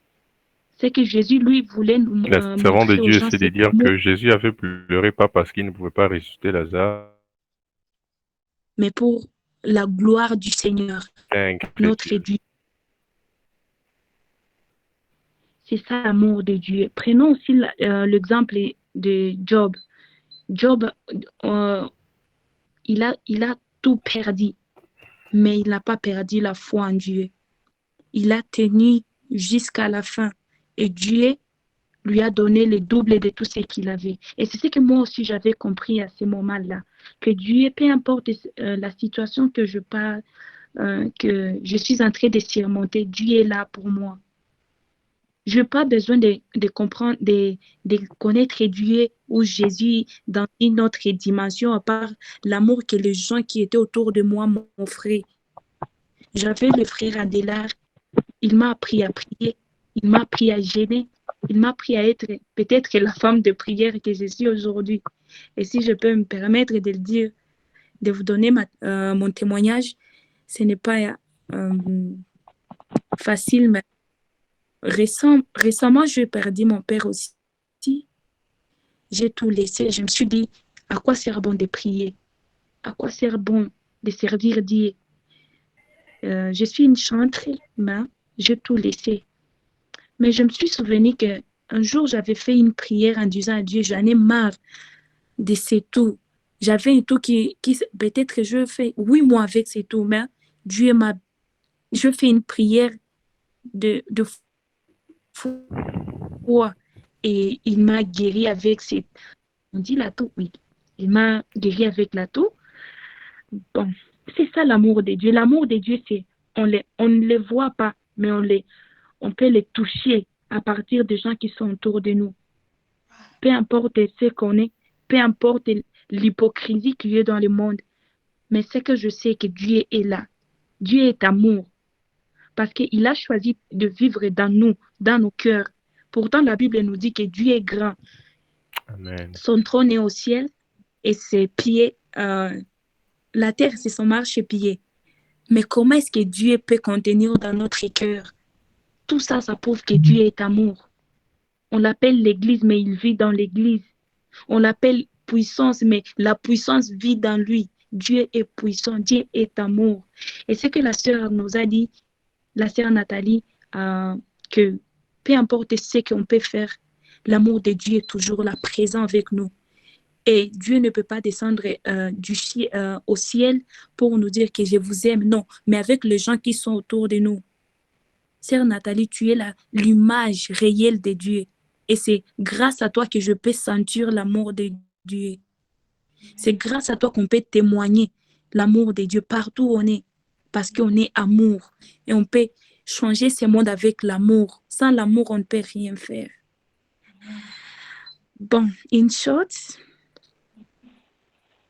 lui, voulait nous La servante de montrer aux Dieu, gens c'est de cet dire amour, que Jésus avait pleuré pas parce qu'il ne pouvait pas ressusciter Lazare, mais pour la gloire du Seigneur, un notre chrétien. Dieu. C'est ça l'amour de Dieu. Prenons aussi l'exemple de Job. Job, il a tout perdu, mais il n'a pas perdu la foi en Dieu. Il a tenu jusqu'à la fin. Et Dieu lui a donné le double de tout ce qu'il avait. Et c'est ce que moi aussi j'avais compris à ce moment-là. Que Dieu, peu importe la situation que je parle, que je suis en train de surmonter, Dieu est là pour moi. Je n'ai pas besoin de comprendre, de connaître Dieu ou Jésus dans une autre dimension, à part l'amour que les gens qui étaient autour de moi m'offraient. J'avais le frère Adélard, il m'a appris à prier, il m'a appris à gêner, il m'a appris à être peut-être la femme de prière que je suis aujourd'hui. Et si je peux me permettre de le dire, de vous donner mon témoignage, ce n'est pas facile, mais récemment, j'ai perdu mon père aussi. J'ai tout laissé. Je me suis dit, à quoi sert bon de prier? À quoi sert bon de servir Dieu? Je suis une chanteuse, mais j'ai tout laissé. Mais je me suis souvenu qu'un jour, j'avais fait une prière en disant à Dieu, j'en ai marre de ces tout. J'avais un tout qui peut-être que je fais 8 mois avec ces tout, mais Dieu m'a... Je fais une prière de foi et il m'a guéri avec ces... On dit la toux, oui. Il m'a guéri avec la toux. Bon, c'est ça l'amour de Dieu. L'amour de Dieu, c'est on ne les voit pas, mais on peut les toucher à partir des gens qui sont autour de nous. Peu importe ce qu'on est, peu importe l'hypocrisie qu'il y a dans le monde, mais c'est que je sais que Dieu est là. Dieu est amour. Parce qu'il a choisi de vivre dans nous, dans nos cœurs. Pourtant, la Bible nous dit que Dieu est grand. Amen. Son trône est au ciel et ses pieds, la terre, c'est son marchepied. Mais comment est-ce que Dieu peut contenir dans notre cœur? Tout ça, ça prouve que Dieu est amour. On l'appelle l'Église, mais il vit dans l'Église. On l'appelle puissance, mais la puissance vit dans lui. Dieu est puissant, Dieu est amour. Et ce que la sœur nous a dit, la sœur Nathalie, que peu importe ce qu'on peut faire, l'amour de Dieu est toujours là, présent avec nous. Et Dieu ne peut pas descendre au ciel pour nous dire que je vous aime. Non, mais avec les gens qui sont autour de nous. Sœur Nathalie, tu es l'image réelle de Dieu. Et c'est grâce à toi que je peux sentir l'amour de Dieu. C'est grâce à toi qu'on peut témoigner l'amour de Dieu partout où on est. Parce qu'on est amour. Et on peut changer ce monde avec l'amour. Sans l'amour, on ne peut rien faire. Bon, in short,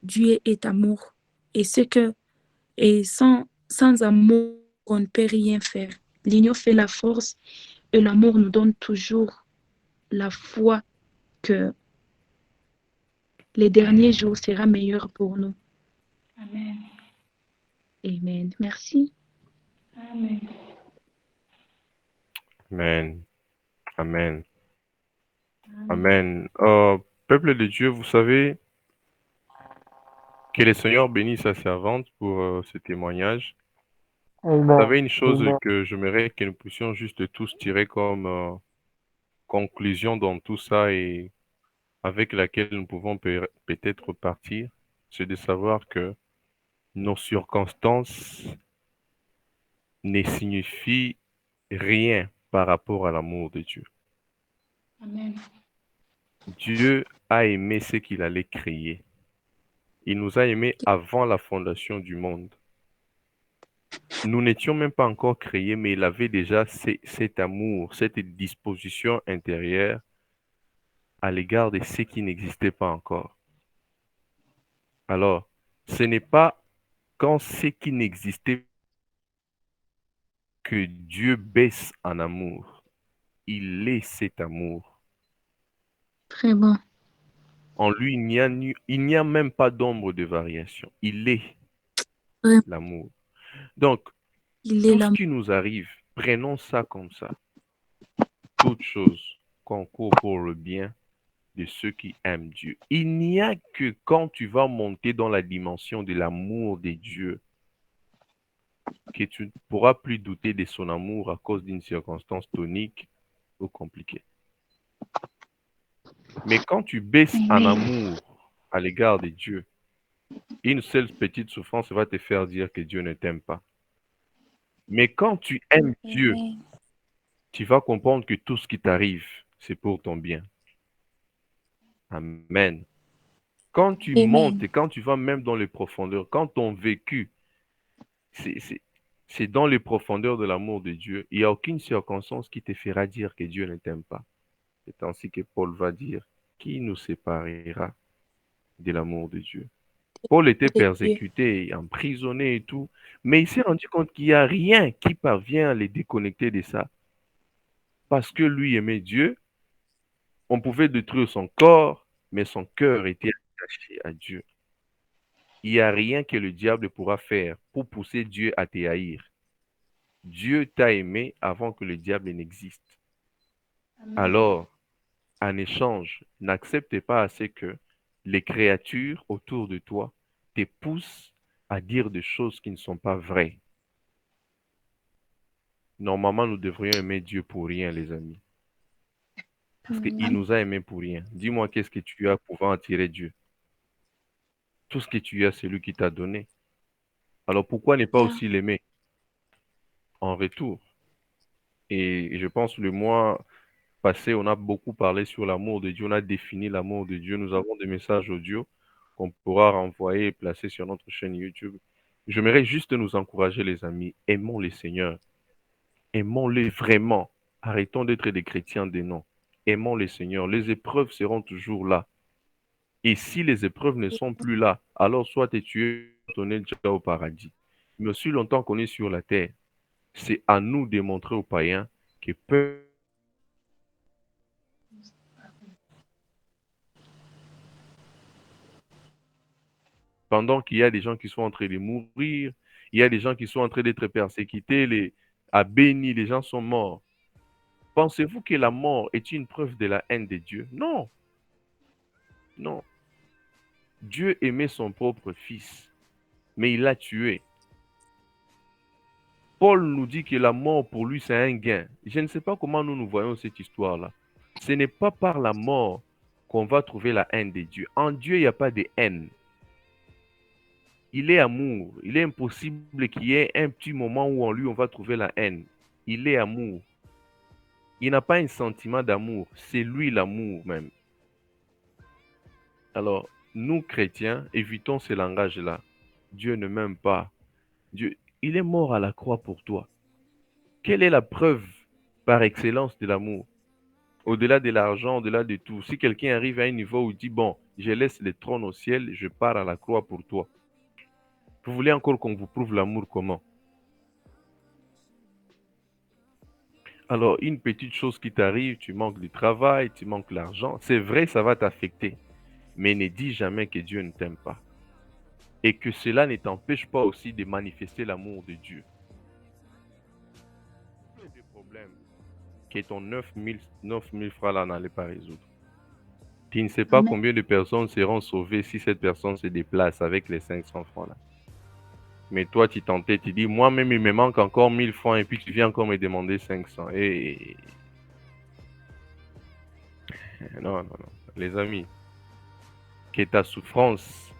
Dieu est amour. Et sans amour, on ne peut rien faire. L'union fait la force et l'amour nous donne toujours la foi que les derniers jours seront meilleurs pour nous. Amen. Amen. Merci. Amen. Amen. Amen. Amen. Peuple de Dieu, vous savez, Que le Seigneur bénisse sa servante pour ce témoignage. Vous Amen. savez, une chose Amen. que j'aimerais que nous puissions juste tous tirer comme conclusion dans tout ça et avec laquelle nous pouvons peut-être partir, c'est de savoir que nos circonstances ne signifient rien par rapport à l'amour de Dieu. Amen. Dieu a aimé ce qu'il allait créer. Il nous a aimés avant la fondation du monde. Nous n'étions même pas encore créés, mais il avait déjà cet amour, cette disposition intérieure à l'égard de ce qui n'existait pas encore. Alors, ce n'est pas quand ce qui n'existait que Dieu baisse en amour. Il est cet amour. Très bon. En lui, il n'y a même pas d'ombre de variation. Il est Vraiment, l'amour. Donc, il est tout ce l'amour. qui nous arrive, prenons ça comme ça. Toute chose concourt pour le bien de ceux qui aiment Dieu. Il n'y a que quand tu vas monter dans la dimension de l'amour de Dieu que tu ne pourras plus douter de son amour à cause d'une circonstance tonique ou compliquée. Mais quand tu baisses en Amen. amour à l'égard de Dieu, une seule petite souffrance va te faire dire que Dieu ne t'aime pas. Mais quand tu aimes Dieu, Amen. tu vas comprendre que tout ce qui t'arrive, c'est pour ton bien. Amen. Quand tu montes Amen. et quand tu vas même dans les profondeurs, quand ton vécu, c'est dans les profondeurs de l'amour de Dieu, il n'y a aucune circonstance qui te fera dire que Dieu ne t'aime pas. C'est ainsi que Paul va dire, qui nous séparera de l'amour de Dieu? Paul était De Dieu. persécuté, emprisonné et tout, mais il s'est rendu compte qu'il n'y a rien qui parvient à les déconnecter de ça. Parce que lui aimait Dieu, on pouvait détruire son corps, mais son cœur était attaché à Dieu. Il n'y a rien que le diable pourra faire pour pousser Dieu à te haïr. Dieu t'a aimé avant que le diable n'existe. Amen. Alors, en échange, n'accepte pas assez que les créatures autour de toi te poussent à dire des choses qui ne sont pas vraies. Normalement, nous devrions aimer Dieu pour rien, les amis. Parce qu'il nous a aimés pour rien. Dis-moi, qu'est-ce que tu as pour en tirer Dieu? Tout ce que tu as, c'est lui qui t'a donné. Alors pourquoi ne pas aussi l'aimer en retour? Et je pense le mois passé, on a beaucoup parlé sur l'amour de Dieu, on a défini l'amour de Dieu. Nous avons des messages audio qu'on pourra renvoyer et placer sur notre chaîne YouTube. J'aimerais juste nous encourager, les amis. Aimons les Seigneurs. Aimons-les vraiment. Arrêtons d'être des chrétiens des noms. Aimons les Seigneurs. Les épreuves seront toujours là. Et si les épreuves ne sont plus là, alors soit tu es retourné déjà au paradis. Mais aussi longtemps qu'on est sur la terre, c'est à nous de montrer aux païens que pendant qu'il y a des gens qui sont en train de mourir, il y a des gens qui sont en train d'être persécutés, à béni, les gens sont morts. Pensez-vous que la mort est une preuve de la haine de Dieu? Non, non. Dieu aimait son propre fils, mais il l'a tué. Paul nous dit que la mort pour lui, c'est un gain. Je ne sais pas comment nous voyons cette histoire-là. Ce n'est pas par la mort qu'on va trouver la haine de Dieu. En Dieu, il n'y a pas de haine. Il est amour. Il est impossible qu'il y ait un petit moment où en lui, on va trouver la haine. Il est amour. Il n'a pas un sentiment d'amour. C'est lui l'amour même. Alors, nous, chrétiens, évitons ce langage-là. Dieu ne m'aime pas. Dieu, il est mort à la croix pour toi. Quelle est la preuve par excellence de l'amour? Au-delà de l'argent, au-delà de tout. Si quelqu'un arrive à un niveau où il dit, bon, je laisse le trône au ciel, je pars à la croix pour toi. Vous voulez encore qu'on vous prouve l'amour comment? Alors, une petite chose qui t'arrive, tu manques du travail, tu manques l'argent, c'est vrai, ça va t'affecter. Mais ne dis jamais que Dieu ne t'aime pas. Et que cela ne t'empêche pas aussi de manifester l'amour de Dieu. Il y a des problèmes que ton 9 000 francs là n'allait pas résoudre. Tu ne sais pas Amen. combien de personnes seront sauvées si cette personne se déplace avec les 500 francs là. Mais toi, tu tentais, tu dis, moi-même, il me manque encore 1000 francs et puis tu viens encore me demander 500. Et... Non, non, non. Les amis, que ta souffrance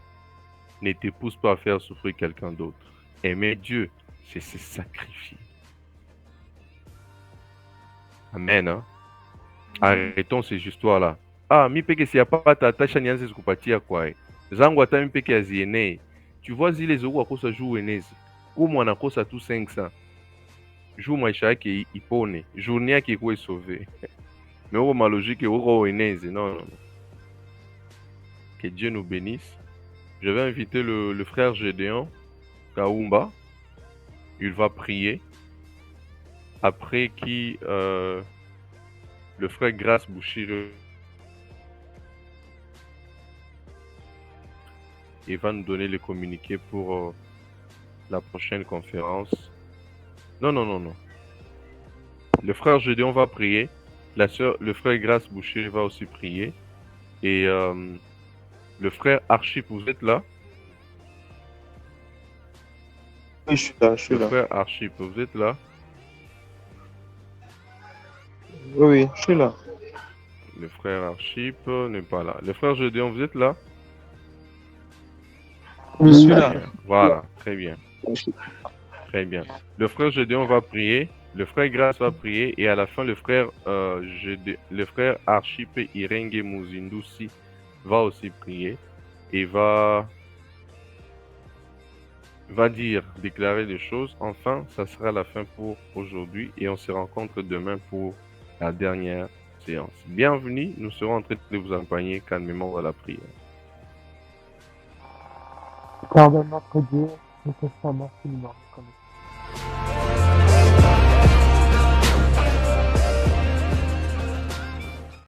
ne te pousse pas à faire souffrir quelqu'un d'autre. Aimer Dieu, c'est se sacrifier. Amen. Hein? Arrêtons ces histoires-là. Ah, mi peke si pas ta tâche nyanze kupatia kwa. Zangu ata mi peke aziene. Tu vois zile zoku akosa juu enezi. Umu anakosa tu 500. Juu maisha yake ipone. Journée yake ikuwe sauvé. Mais au ma logique au enezi. Non, non, non. Que Dieu nous bénisse. Je vais inviter le frère Gédéon Kaumba. Il va prier. Après qui le frère Grace Bouchir il va nous donner les communiqués pour la prochaine conférence. Non, non, non, non. Le frère Gédéon va prier. Le frère Grace Boucher va aussi prier. Et le frère Archip, vous êtes là? Oui, je suis là, je suis Le là. frère Archip, vous êtes là? Oui, oui, je suis là. Le frère Archip n'est pas là. Le frère Gédéon, vous êtes là? Je suis là. Voilà, très bien. Très bien. Le frère Gédéon va prier, le frère Grace va prier, et à la fin, le frère Archip Irenge Muzindusi va aussi prier et va déclarer des choses. Enfin, ça sera la fin pour aujourd'hui et on se rencontre demain pour la dernière séance. Bienvenue, nous serons en train de vous accompagner calmement à la prière. Pardonne notre Dieu, nous te sommes infiniment reconnaissants.